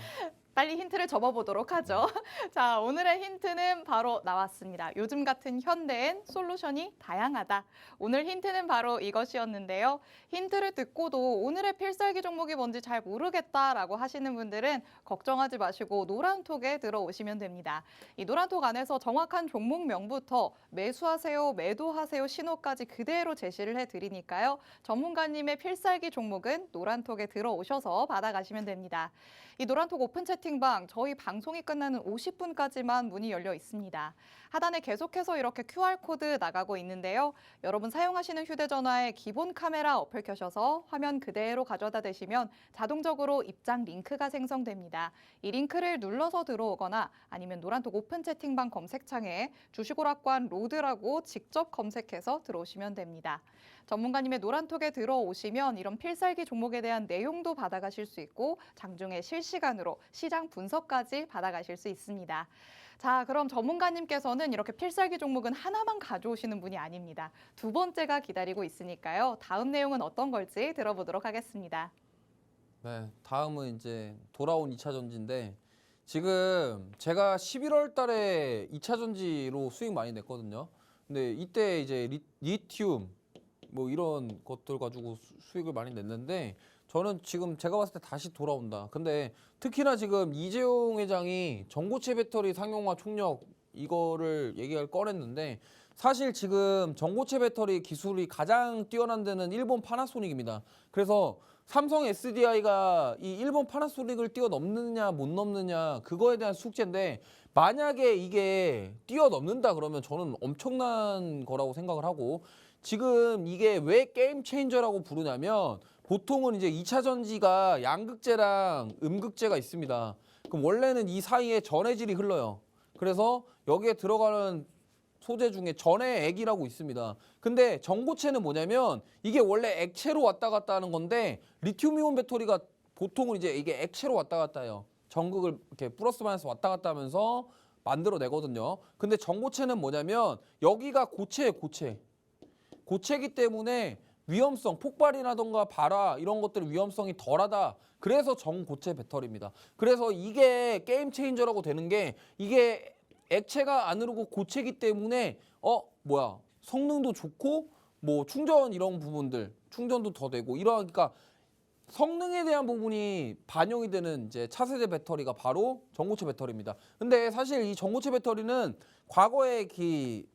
빨리 힌트를 접어보도록 하죠. 자, 오늘의 힌트는 바로 나왔습니다. 요즘 같은 현대엔 솔루션이 다양하다. 오늘 힌트는 바로 이것이었는데요. 힌트를 듣고도 오늘의 필살기 종목이 뭔지 잘 모르겠다라고 하시는 분들은 걱정하지 마시고 노란톡에 들어오시면 됩니다. 이 노란톡 안에서 정확한 종목명부터 매수하세요, 매도하세요 신호까지 그대로 제시를 해드리니까요. 전문가님의 필살기 종목은 노란톡에 들어오셔서 받아가시면 됩니다. 이 노란톡 오픈 채팅 채팅방 저희 방송이 끝나는 50분까지만 문이 열려 있습니다. 하단에 계속해서 이렇게 QR코드 나가고 있는데요. 여러분 사용하시는 휴대전화에 기본 카메라 어플 켜셔서 화면 그대로 가져다 대시면 자동적으로 입장 링크가 생성됩니다. 이 링크를 눌러서 들어오거나 아니면 노란톡 오픈 채팅방 검색창에 주식오락관 로드라고 직접 검색해서 들어오시면 됩니다. 전문가님의 노란톡에 들어오시면 이런 필살기 종목에 대한 내용도 받아가실 수 있고 장중에 실시간으로 시장 분석까지 받아가실 수 있습니다. 자, 그럼 전문가님께서는 이렇게 필살기 종목은 하나만 가져오시는 분이 아닙니다. 두 번째가 기다리고 있으니까요. 다음 내용은 어떤 걸지 들어보도록 하겠습니다. 네, 다음은 이제 돌아온 2차 전지인데 지금 제가 11월 달에 2차 전지로 수익 많이 냈거든요. 근데 이때 이제 리튬 뭐 이런 것들 가지고 수익을 많이 냈는데 저는 지금 제가 봤을 때 다시 돌아온다. 근데 특히나 지금 이재용 회장이 전고체 배터리 상용화 총력 이거를 얘기를 꺼냈는데 사실 지금 전고체 배터리 기술이 가장 뛰어난 데는 일본 파나소닉입니다. 그래서 삼성 SDI가 이 일본 파나소닉을 뛰어넘느냐 못 넘느냐 그거에 대한 숙제인데 만약에 이게 뛰어넘는다 그러면 저는 엄청난 거라고 생각을 하고 지금 이게 왜 게임 체인저라고 부르냐면 보통은 이제 2차 전지가 양극재랑 음극재가 있습니다. 그럼 원래는 이 사이에 전해질이 흘러요. 그래서 여기에 들어가는 소재 중에 전해액이라고 있습니다. 근데 전고체는 뭐냐면 이게 원래 액체로 왔다 갔다 하는 건데 리튬이온 배터리가 보통은 이제 이게 액체로 왔다 갔다 해요. 전극을 이렇게 플러스 마이너스 왔다 갔다 하면서 만들어내거든요. 근데 전고체는 뭐냐면 여기가 고체예요, 고체. 고체이기 때문에 위험성, 폭발이라던가 발화 이런 것들 위험성이 덜하다. 그래서 전고체 배터리입니다. 그래서 이게 게임 체인저라고 되는 게 이게 액체가 안 흐르고 고체이기 때문에 성능도 좋고 뭐 충전 이런 부분들 충전도 더 되고 이러니까 성능에 대한 부분이 반영이 되는 이제 차세대 배터리가 바로 전고체 배터리입니다. 근데 사실 이 전고체 배터리는 과거에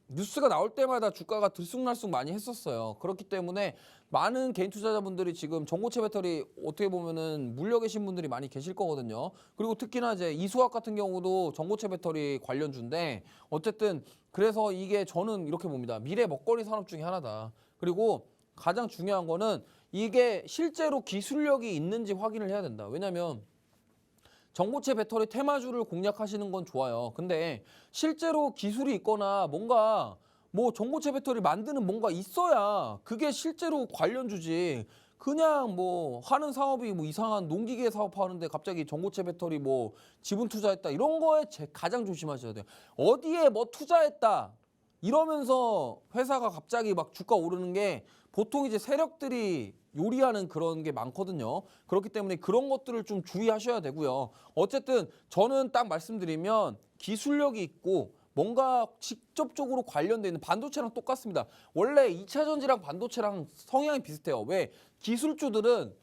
뉴스가 나올 때마다 주가가 들쑥날쑥 많이 했었어요. 그렇기 때문에 많은 개인 투자자분들이 지금 전고체 배터리 어떻게 보면은 물려 계신 분들이 많이 계실 거거든요. 그리고 특히나 이제 이수학 같은 경우도 전고체 배터리 관련주인데 어쨌든 그래서 이게 저는 이렇게 봅니다. 미래 먹거리 산업 중에 하나다. 그리고 가장 중요한 거는 이게 실제로 기술력이 있는지 확인을 해야 된다. 왜냐하면 전고체 배터리 테마주를 공략하시는 건 좋아요. 근데 실제로 기술이 있거나 뭔가 뭐 전고체 배터리 만드는 뭔가 있어야 그게 실제로 관련주지. 그냥 뭐 하는 사업이 뭐 이상한 농기계 사업하는데 갑자기 전고체 배터리 뭐 지분 투자했다 이런 거에 가장 조심하셔야 돼요. 어디에 뭐 투자했다 이러면서 회사가 갑자기 막 주가 오르는 게 보통 이제 세력들이 요리하는 그런 게 많거든요. 그렇기 때문에 그런 것들을 좀 주의하셔야 되고요. 어쨌든 저는 딱 말씀드리면 기술력이 있고 뭔가 직접적으로 관련돼 있는 반도체랑 똑같습니다. 원래 2차 전지랑 반도체랑 성향이 비슷해요. 왜? 기술주들은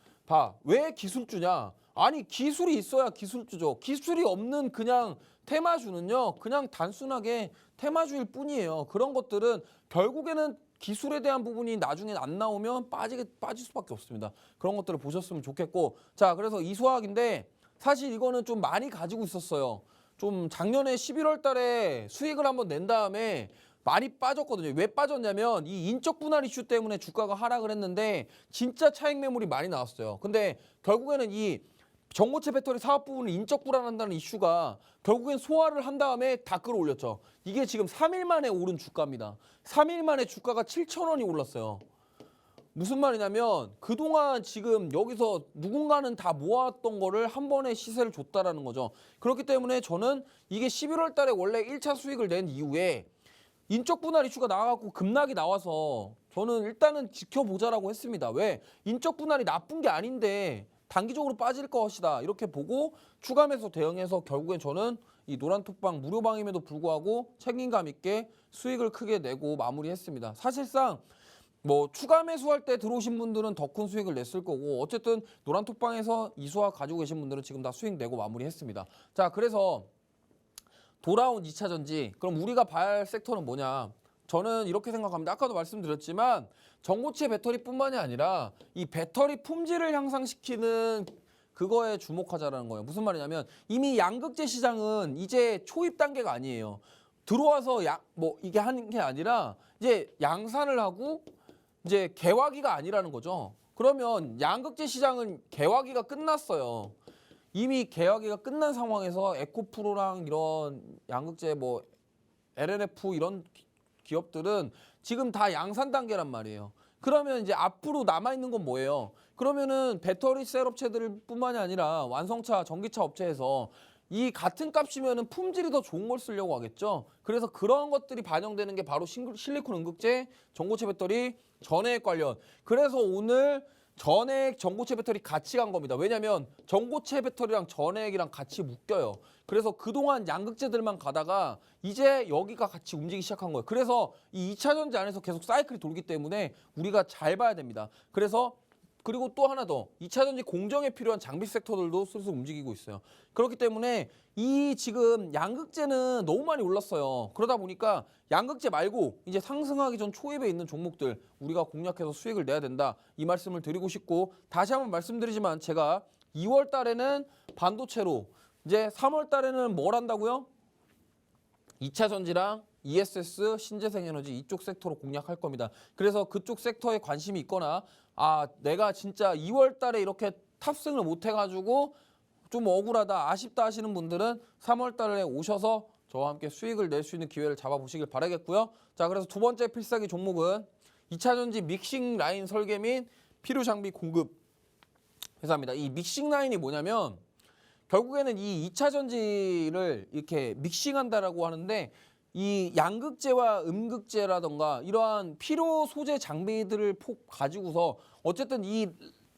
왜 기술주냐? 아니 기술이 있어야 기술주죠. 기술이 없는 그냥 테마주는요. 그냥 단순하게 테마주일 뿐이에요. 그런 것들은 결국에는 기술에 대한 부분이 나중에 안 나오면 빠질 수밖에 없습니다. 그런 것들을 보셨으면 좋겠고 자 그래서 이수학인데 사실 이거는 좀 많이 가지고 있었어요. 좀 작년에 11월 달에 수익을 한번 낸 다음에 많이 빠졌거든요. 왜 빠졌냐면 이 인적 분할 이슈 때문에 주가가 하락을 했는데 진짜 차익 매물이 많이 나왔어요. 근데 결국에는 이 전고체 배터리 사업 부분을 인적 불안한다는 이슈가 결국엔 소화를 한 다음에 다 끌어올렸죠. 이게 지금 3일 만에 오른 주가입니다. 3일 만에 주가가 7,000원이 올랐어요. 무슨 말이냐면 그동안 지금 여기서 누군가는 다 모았던 거를 한 번에 시세를 줬다라는 거죠. 그렇기 때문에 저는 이게 11월 달에 원래 1차 수익을 낸 이후에 인적 분할 이슈가 나와갖고 급락이 나와서 저는 일단은 지켜보자라고 했습니다. 왜? 인적 분할이 나쁜 게 아닌데 단기적으로 빠질 것이다 이렇게 보고 추가 매수 대응해서 결국엔 저는 이 노란톡방 무료방임에도 불구하고 책임감 있게 수익을 크게 내고 마무리했습니다. 사실상 뭐 추가 매수할 때 들어오신 분들은 더 큰 수익을 냈을 거고 어쨌든 노란톡방에서 이수학 가지고 계신 분들은 지금 다 수익 내고 마무리했습니다. 자 그래서 돌아온 2차 전지 그럼 우리가 봐야 할 섹터는 뭐냐? 저는 이렇게 생각합니다. 아까도 말씀드렸지만 전고체 배터리뿐만이 아니라 이 배터리 품질을 향상시키는 그거에 주목하자라는 거예요. 무슨 말이냐면 이미 양극재 시장은 이제 초입 단계가 아니에요. 들어와서 뭐 이게 하는 게 아니라 이제 양산을 하고 이제 개화기가 아니라는 거죠. 그러면 양극재 시장은 개화기가 끝났어요. 이미 개화기가 끝난 상황에서 에코프로랑 이런 양극재 뭐 LNF 이런 기업들은 지금 다 양산 단계란 말이에요. 그러면 이제 앞으로 남아있는 건 뭐예요? 그러면은 배터리 셀 업체들 뿐만이 아니라 완성차, 전기차 업체에서 이 같은 값이면은 품질이 더 좋은 걸 쓰려고 하겠죠. 그래서 그런 것들이 반영되는 게 바로 실리콘 응급제, 전고체 배터리, 전해액 관련. 그래서 오늘 전해액, 전고체 배터리 같이 간 겁니다. 왜냐면 전고체 배터리랑 전해액이랑 같이 묶여요. 그래서 그동안 양극재들만 가다가 이제 여기가 같이 움직이기 시작한 거예요. 그래서 이 2차 전지 안에서 계속 사이클이 돌기 때문에 우리가 잘 봐야 됩니다. 그래서 그리고 또 하나 더 2차 전지 공정에 필요한 장비 섹터들도 슬슬 움직이고 있어요. 그렇기 때문에 이 지금 양극재는 너무 많이 올랐어요. 그러다 보니까 양극재 말고 이제 상승하기 전 초입에 있는 종목들 우리가 공략해서 수익을 내야 된다. 이 말씀을 드리고 싶고 다시 한번 말씀드리지만 제가 2월 달에는 반도체로 이제 3월 달에는 뭘 한다고요? 2차 전지랑 ESS, 신재생에너지 이쪽 섹터로 공략할 겁니다. 그래서 그쪽 섹터에 관심이 있거나 내가 진짜 2월 달에 이렇게 탑승을 못 해가지고 좀 억울하다, 아쉽다 하시는 분들은 3월 달에 오셔서 저와 함께 수익을 낼 수 있는 기회를 잡아보시길 바라겠고요. 자, 그래서 두 번째 필살기 종목은 2차 전지 믹싱 라인 설계 및 필요 장비 공급 회사입니다. 이 믹싱 라인이 뭐냐면 결국에는 이 2차 전지를 이렇게 믹싱한다라고 하는데 이 양극재와 음극재라던가 이러한 필요 소재 장비들을 가지고서 어쨌든 이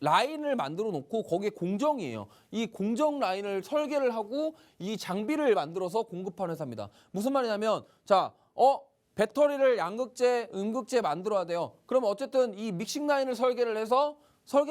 라인을 만들어 놓고 거기에 공정이에요. 이 공정 라인을 설계를 하고 이 장비를 만들어서 공급하는 회사입니다. 무슨 말이냐면 배터리를 양극재, 음극재 만들어야 돼요. 그러면 어쨌든 이 믹싱 라인을 설계를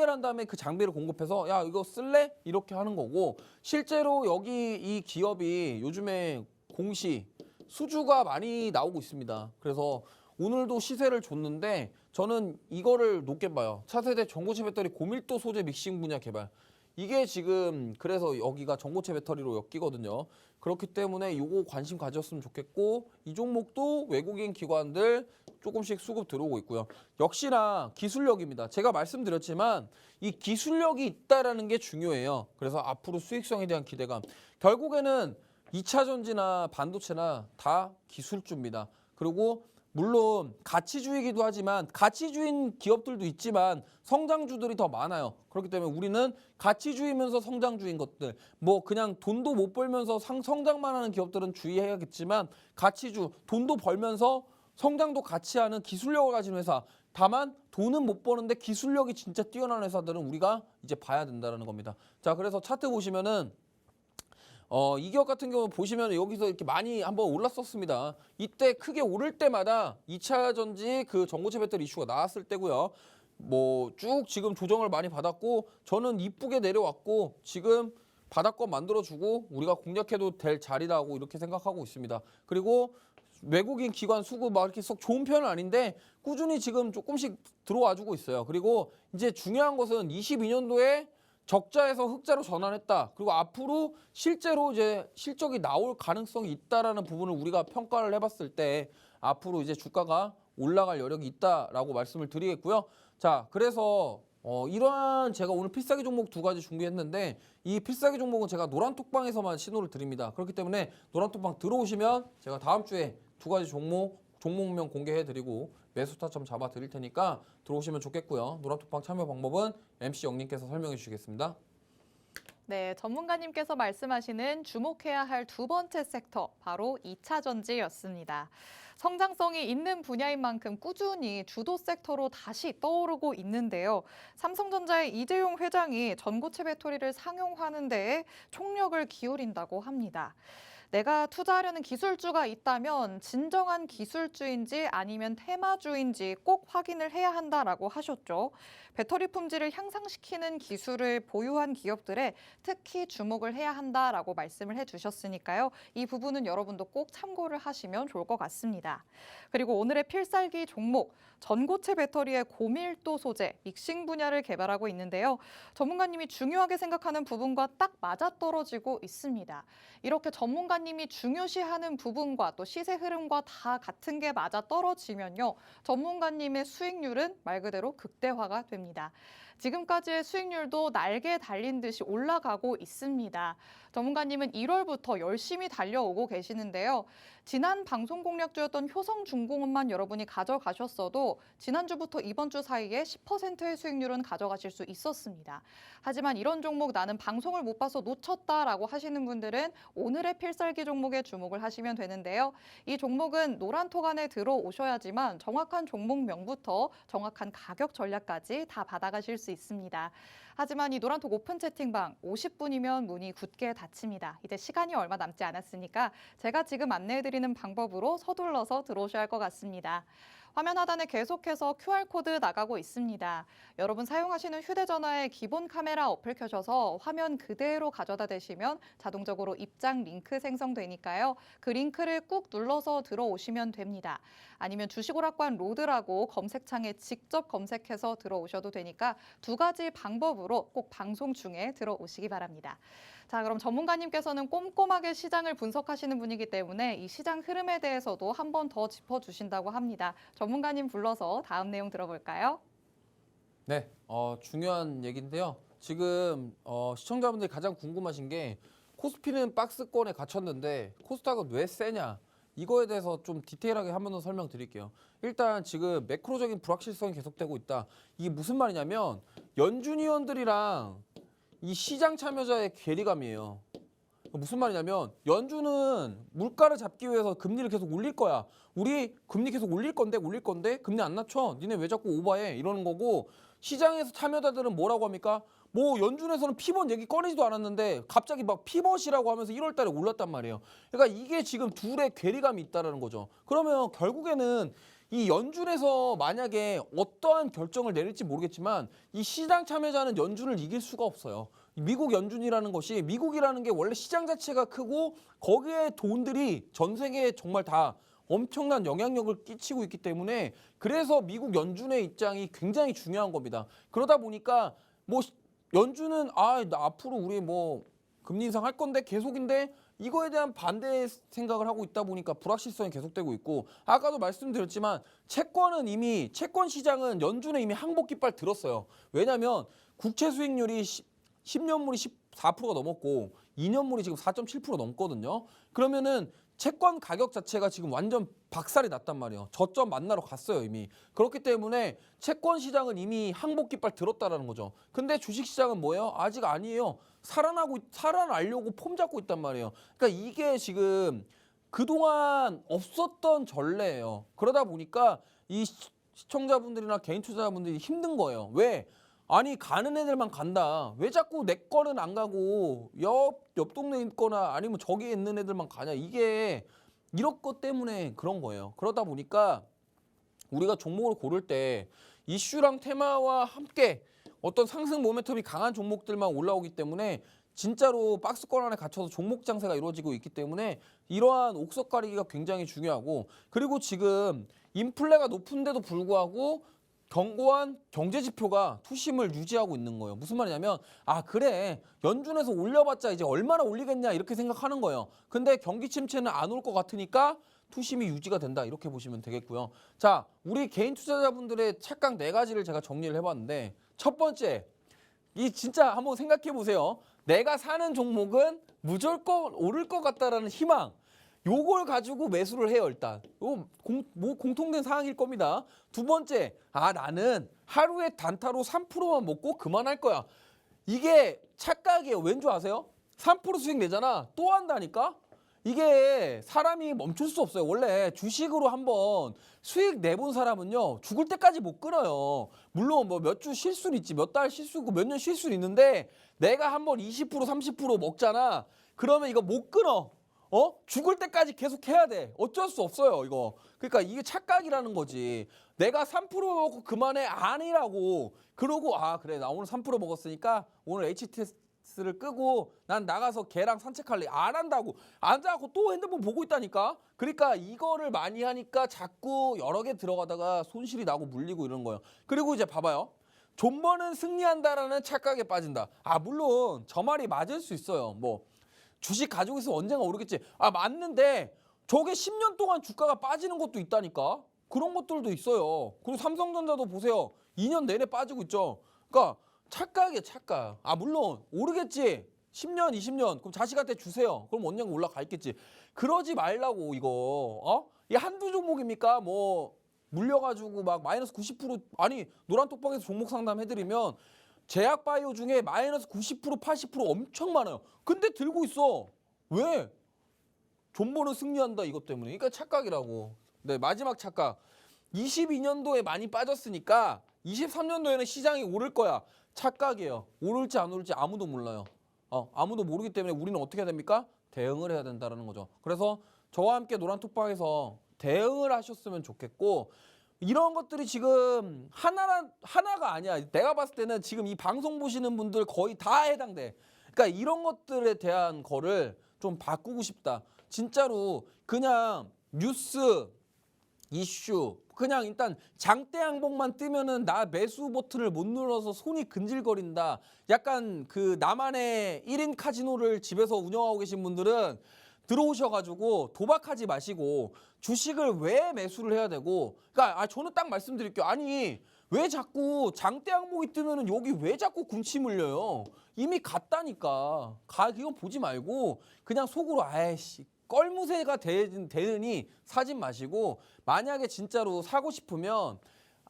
한 다음에 그 장비를 공급해서 야 이거 쓸래? 이렇게 하는 거고 실제로 여기 이 기업이 요즘에 공시 수주가 많이 나오고 있습니다. 그래서 오늘도 시세를 줬는데 저는 이거를 높게 봐요. 차세대 전고체 배터리 고밀도 소재 믹싱 분야 개발. 이게 지금 그래서 여기가 전고체 배터리로 엮이거든요. 그렇기 때문에 이거 관심 가졌으면 좋겠고 이 종목도 외국인 기관들 조금씩 수급 들어오고 있고요. 역시나 기술력입니다. 제가 말씀드렸지만 이 기술력이 있다라는 게 중요해요. 그래서 앞으로 수익성에 대한 기대감. 결국에는 2차 전지나 반도체나 다 기술주입니다. 그리고 물론 가치주이기도 하지만 가치주인 기업들도 있지만 성장주들이 더 많아요. 그렇기 때문에 우리는 가치주이면서 성장주인 것들 뭐 그냥 돈도 못 벌면서 성장만 하는 기업들은 주의해야겠지만 가치주 돈도 벌면서 성장도 같이 하는 기술력을 가진 회사 다만 돈은 못 버는데 기술력이 진짜 뛰어난 회사들은 우리가 이제 봐야 된다는 겁니다. 자, 그래서 차트 보시면은 이 기업 같은 경우 보시면 여기서 이렇게 많이 한번 올랐었습니다. 이때 크게 오를 때마다 2차 전지 그 전고체 배터리 이슈가 나왔을 때고요. 뭐 쭉 지금 조정을 많이 받았고 저는 이쁘게 내려왔고 지금 바닥권 만들어주고 우리가 공략해도 될 자리라고 이렇게 생각하고 있습니다. 그리고 외국인 기관 수급 막 이렇게 썩 좋은 편은 아닌데 꾸준히 지금 조금씩 들어와주고 있어요. 그리고 이제 중요한 것은 22년도에 적자에서 흑자로 전환했다. 그리고 앞으로 실제로 이제 실적이 나올 가능성이 있다라는 부분을 우리가 평가를 해봤을 때 앞으로 이제 주가가 올라갈 여력이 있다라고 말씀을 드리겠고요. 자, 그래서 이러한 제가 오늘 필살기 종목 2가지 준비했는데 이 필살기 종목은 제가 노란톡방에서만 신호를 드립니다. 그렇기 때문에 노란톡방 들어오시면 제가 다음 주에 2가지 종목명 공개해드리고 매수 타점 잡아 드릴 테니까 들어오시면 좋겠고요. 노란톡방 참여 방법은 MC 영님께서 설명해 주시겠습니다. 네, 전문가님께서 말씀하시는 주목해야 할 두 번째 섹터, 바로 2차 전지였습니다. 성장성이 있는 분야인 만큼 꾸준히 주도 섹터로 다시 떠오르고 있는데요. 삼성전자의 이재용 회장이 전고체 배터리를 상용화하는 데에 총력을 기울인다고 합니다. 내가 투자하려는 기술주가 있다면 진정한 기술주인지 아니면 테마주인지 꼭 확인을 해야 한다라고 하셨죠. 배터리 품질을 향상시키는 기술을 보유한 기업들에 특히 주목을 해야 한다라고 말씀을 해주셨으니까요. 이 부분은 여러분도 꼭 참고를 하시면 좋을 것 같습니다. 그리고 오늘의 필살기 종목, 전고체 배터리의 고밀도 소재, 믹싱 분야를 개발하고 있는데요. 전문가님이 중요하게 생각하는 부분과 딱 맞아떨어지고 있습니다. 이렇게 전문가님이 중요시하는 부분과 또 시세 흐름과 다 같은 게 맞아떨어지면요. 전문가님의 수익률은 말 그대로 극대화가 됩니다. 지금까지의 수익률도 날개 달린 듯이 올라가고 있습니다. 전문가님은 1월부터 열심히 달려오고 계시는데요. 지난 방송 공략주였던 효성중공업만 여러분이 가져가셨어도 지난주부터 이번 주 사이에 10%의 수익률은 가져가실 수 있었습니다. 하지만 이런 종목 나는 방송을 못 봐서 놓쳤다라고 하시는 분들은 오늘의 필살기 종목에 주목을 하시면 되는데요. 이 종목은 노란톡 안에 들어오셔야지만 정확한 종목명부터 정확한 가격 전략까지 다 받아가실 수 있습니다. 하지만 이 노란톡 오픈 채팅방 50분이면 문이 굳게 닫힙니다. 이제 시간이 얼마 남지 않았으니까 제가 지금 안내해드리는 방법으로 서둘러서 들어오셔야 할 것 같습니다. 화면 하단에 계속해서 QR코드 나가고 있습니다. 여러분 사용하시는 휴대전화에 기본 카메라 어플 켜셔서 화면 그대로 가져다 대시면 자동적으로 입장 링크 생성되니까요. 그 링크를 꾹 눌러서 들어오시면 됩니다. 아니면 주식오락관 로드라고 검색창에 직접 검색해서 들어오셔도 되니까 두 가지 방법으로 꼭 방송 중에 들어오시기 바랍니다. 자, 그럼 전문가님께서는 꼼꼼하게 시장을 분석하시는 분이기 때문에 이 시장 흐름에 대해서도 한 번 더 짚어주신다고 합니다. 전문가님 불러서 다음 내용 들어볼까요? 네, 중요한 얘기인데요. 지금 시청자분들이 가장 궁금하신 게 코스피는 박스권에 갇혔는데 코스닥은 왜 세냐? 이거에 대해서 좀 디테일하게 한 번 더 설명드릴게요. 일단 지금 매크로적인 불확실성이 계속되고 있다. 이게 무슨 말이냐면 연준 위원들이랑 이 시장 참여자의 괴리감이에요. 무슨 말이냐면 연준은 물가를 잡기 위해서 금리를 계속 올릴 거야. 우리 금리 계속 올릴 건데 금리 안 낮춰. 니네 왜 자꾸 오버해? 이러는 거고 시장에서 참여자들은 뭐라고 합니까? 뭐 연준에서는 피벗 얘기 꺼내지도 않았는데 갑자기 막 피벗이라고 하면서 1월 달에 올랐단 말이에요. 그러니까 이게 지금 둘의 괴리감이 있다는 거죠. 그러면 결국에는 이 연준에서 만약에 어떠한 결정을 내릴지 모르겠지만 이 시장 참여자는 연준을 이길 수가 없어요. 미국 연준이라는 것이 미국이라는 게 원래 시장 자체가 크고 거기에 돈들이 전 세계에 정말 다 엄청난 영향력을 끼치고 있기 때문에 그래서 미국 연준의 입장이 굉장히 중요한 겁니다. 그러다 보니까 뭐 연준은 나 앞으로 우리 뭐 금리 인상할 건데 계속인데 이거에 대한 반대 생각을 하고 있다 보니까 불확실성이 계속되고 있고 아까도 말씀드렸지만 채권 시장은 연준에 이미 항복 깃발 들었어요. 왜냐하면 국채 수익률이 10년물이 14%가 넘었고 2년물이 지금 4.7% 넘거든요. 그러면은 채권 가격 자체가 지금 완전 박살이 났단 말이에요. 저점 만나러 갔어요 이미. 그렇기 때문에 채권 시장은 이미 항복 깃발 들었다라는 거죠. 근데 주식 시장은 뭐예요? 아직 아니에요. 살아나려고 폼 잡고 있단 말이에요. 그러니까 이게 지금 그동안 없었던 전례예요. 그러다 보니까 이 시청자분들이나 개인 투자자분들이 힘든 거예요. 왜? 아니 가는 애들만 간다. 왜 자꾸 내 거는 안 가고 옆 동네에 있거나 아니면 저기에 있는 애들만 가냐. 이게 이런 것 때문에 그런 거예요. 그러다 보니까 우리가 종목을 고를 때 이슈랑 테마와 함께 어떤 상승 모멘텀이 강한 종목들만 올라오기 때문에 진짜로 박스권 안에 갇혀서 종목 장세가 이루어지고 있기 때문에 이러한 옥석 가리기가 굉장히 중요하고 그리고 지금 인플레가 높은데도 불구하고 견고한 경제 지표가 투심을 유지하고 있는 거예요. 무슨 말이냐면 그래 연준에서 올려봤자 이제 얼마나 올리겠냐 이렇게 생각하는 거예요. 근데 경기 침체는 안 올 것 같으니까 투심이 유지가 된다 이렇게 보시면 되겠고요. 자, 우리 개인 투자자분들의 착각 4가지를 제가 정리를 해봤는데 첫 번째, 이 진짜 한번 생각해 보세요. 내가 사는 종목은 무조건 오를 것 같다라는 희망. 요걸 가지고 매수를 해요 일단. 요 공통된 사항일 겁니다. 두 번째, 나는 하루에 단타로 3%만 먹고 그만할 거야. 이게 착각이에요. 왠 줄 아세요? 3% 수익 내잖아. 또 한다니까? 이게 사람이 멈출 수 없어요. 원래 주식으로 한번 수익 내본 사람은요 죽을 때까지 못 끊어요. 물론 뭐 몇 주 쉴 수는 있지, 몇 달 쉴 수 있고 몇 년 쉴 수는 있는데 내가 한번 20% 30% 먹잖아. 그러면 이거 못 끊어. 죽을 때까지 계속 해야 돼. 어쩔 수 없어요, 이거. 그러니까 이게 착각이라는 거지. 내가 3% 먹고 그만해 아니라고. 그러고 그래 나 오늘 3% 먹었으니까 오늘 HTS를 끄고 난 나가서 걔랑 산책할래. 안 한다고. 안 하고 또 핸드폰 보고 있다니까. 그러니까 이거를 많이 하니까 자꾸 여러 개 들어가다가 손실이 나고 물리고 이런 거예요. 그리고 이제 봐봐요. 존버는 승리한다라는 착각에 빠진다. 물론 저 말이 맞을 수 있어요. 뭐 주식 가지고 있으면 언젠가 오르겠지. 맞는데 저게 10년 동안 주가가 빠지는 것도 있다니까. 그런 것들도 있어요. 그리고 삼성전자도 보세요. 2년 내내 빠지고 있죠. 그러니까 착각이에요, 착각. 물론 오르겠지. 10년, 20년. 그럼 자식한테 주세요. 그럼 언젠가 올라가 있겠지. 그러지 말라고 이거. 이게 한두 종목입니까? 뭐 물려가지고 막 마이너스 90% 아니 노란톡방에서 종목 상담 해드리면 제약바이오 중에 마이너스 90% 80% 엄청 많아요. 근데 들고 있어. 왜? 존버는 승리한다 이것 때문에. 그러니까 착각이라고. 네, 마지막 착각. 22년도에 많이 빠졌으니까 23년도에는 시장이 오를 거야. 착각이에요. 오를지 안 오를지 아무도 몰라요. 아무도 모르기 때문에 우리는 어떻게 해야 됩니까? 대응을 해야 된다는 거죠. 그래서 저와 함께 노란톡방에서 대응을 하셨으면 좋겠고 이런 것들이 지금 하나가 아니야. 내가 봤을 때는 지금 이 방송 보시는 분들 거의 다 해당돼. 그러니까 이런 것들에 대한 거를 좀 바꾸고 싶다. 진짜로 그냥 뉴스, 이슈 그냥 일단 장대 항목만 뜨면은 나 매수 버튼을 못 눌러서 손이 근질거린다. 약간 그 나만의 1인 카지노를 집에서 운영하고 계신 분들은 들어오셔가지고 도박하지 마시고 주식을 왜 매수를 해야 되고 그러니까 저는 딱 말씀드릴게요. 아니 왜 자꾸 장대 항목이 뜨면은 여기 왜 자꾸 군침 흘려요? 이미 갔다니까. 이건 보지 말고 그냥 속으로 아이씨 껄무새가 되느니 사지 마시고 만약에 진짜로 사고 싶으면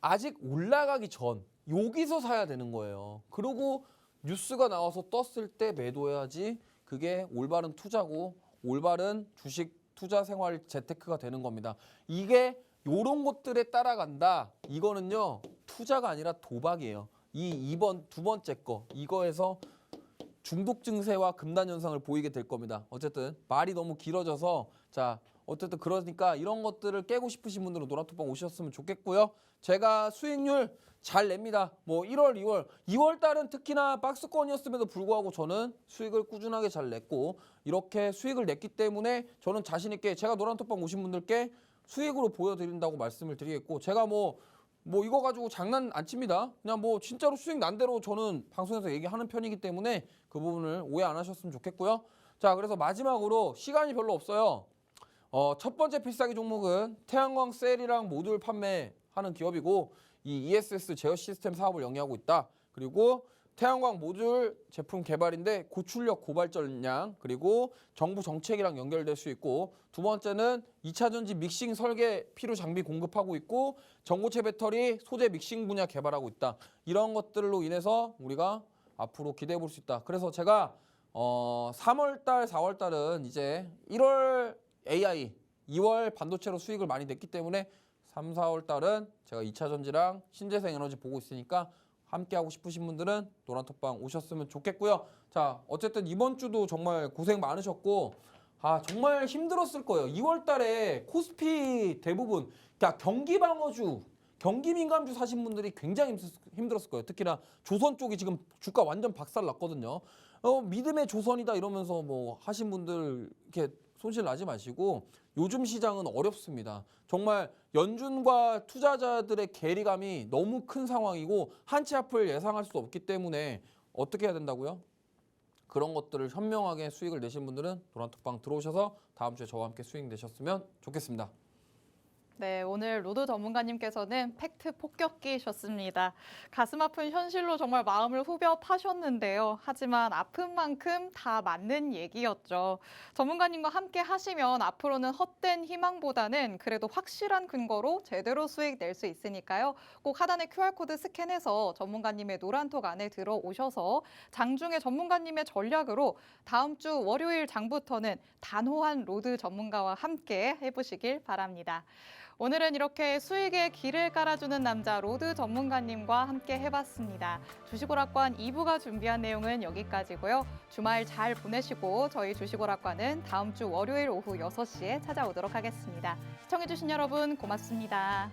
아직 올라가기 전 여기서 사야 되는 거예요. 그리고 뉴스가 나와서 떴을 때 매도해야지 그게 올바른 투자고 올바른 주식 투자 생활 재테크가 되는 겁니다. 이게 요런 것들에 따라간다. 이거는요 투자가 아니라 도박이에요. 두 번째 거 이거에서 중독 증세와 금단 현상을 보이게 될 겁니다. 어쨌든 말이 너무 길어져서 자 어쨌든 그러니까 이런 것들을 깨고 싶으신 분들은 노란톡방 오셨으면 좋겠고요. 제가 수익률 잘 냅니다. 뭐 1월, 2월 달은 특히나 박스권이었음에도 불구하고 저는 수익을 꾸준하게 잘 냈고 이렇게 수익을 냈기 때문에 저는 자신 있게 제가 노란톡방 오신 분들께 수익으로 보여드린다고 말씀을 드리겠고 제가 뭐 이거 가지고 장난 안 칩니다. 그냥 뭐 진짜로 수익 난 대로 저는 방송에서 얘기하는 편이기 때문에 그 부분을 오해 안 하셨으면 좋겠고요. 자, 그래서 마지막으로 시간이 별로 없어요. 첫 번째 필살기 종목은 태양광 셀이랑 모듈 판매하는 기업이고 이 ESS 제어 시스템 사업을 영위하고 있다. 그리고 태양광 모듈 제품 개발인데 고출력 고발전량 그리고 정부 정책이랑 연결될 수 있고 두 번째는 2차 전지 믹싱 설계 필요 장비 공급하고 있고 전고체 배터리 소재 믹싱 분야 개발하고 있다. 이런 것들로 인해서 우리가 앞으로 기대해 볼 수 있다. 그래서 제가 3월달, 4월달은 이제 1월 AI, 2월 반도체로 수익을 많이 냈기 때문에 3, 4월달은 제가 2차 전지랑 신재생 에너지 보고 있으니까 함께 하고 싶으신 분들은 노란톡방 오셨으면 좋겠고요. 자, 어쨌든 이번 주도 정말 고생 많으셨고 정말 힘들었을 거예요. 2월 달에 코스피 대부분 그러니까 경기 방어주, 경기 민감주 사신 분들이 굉장히 힘들었을 거예요. 특히나 조선 쪽이 지금 주가 완전 박살 났거든요. 믿음의 조선이다 이러면서 뭐 하신 분들 이렇게 손실 나지 마시고 요즘 시장은 어렵습니다. 정말 연준과 투자자들의 괴리감이 너무 큰 상황이고 한 치 앞을 예상할 수 없기 때문에 어떻게 해야 된다고요? 그런 것들을 현명하게 수익을 내신 분들은 노란톡방 들어오셔서 다음 주에 저와 함께 수익 내셨으면 좋겠습니다. 네, 오늘 로드 전문가님께서는 팩트 폭격기셨습니다. 가슴 아픈 현실로 정말 마음을 후벼 파셨는데요. 하지만 아픈 만큼 다 맞는 얘기였죠. 전문가님과 함께 하시면 앞으로는 헛된 희망보다는 그래도 확실한 근거로 제대로 수익 낼 수 있으니까요. 꼭 하단의 QR코드 스캔해서 전문가님의 노란톡 안에 들어오셔서 장중에 전문가님의 전략으로 다음 주 월요일 장부터는 단호한 로드 전문가와 함께 해보시길 바랍니다. 오늘은 이렇게 수익의 길을 깔아주는 남자 로드 전문가님과 함께 해봤습니다. 주식오락관 2부가 준비한 내용은 여기까지고요. 주말 잘 보내시고 저희 주식오락관은 다음 주 월요일 오후 6시에 찾아오도록 하겠습니다. 시청해주신 여러분 고맙습니다.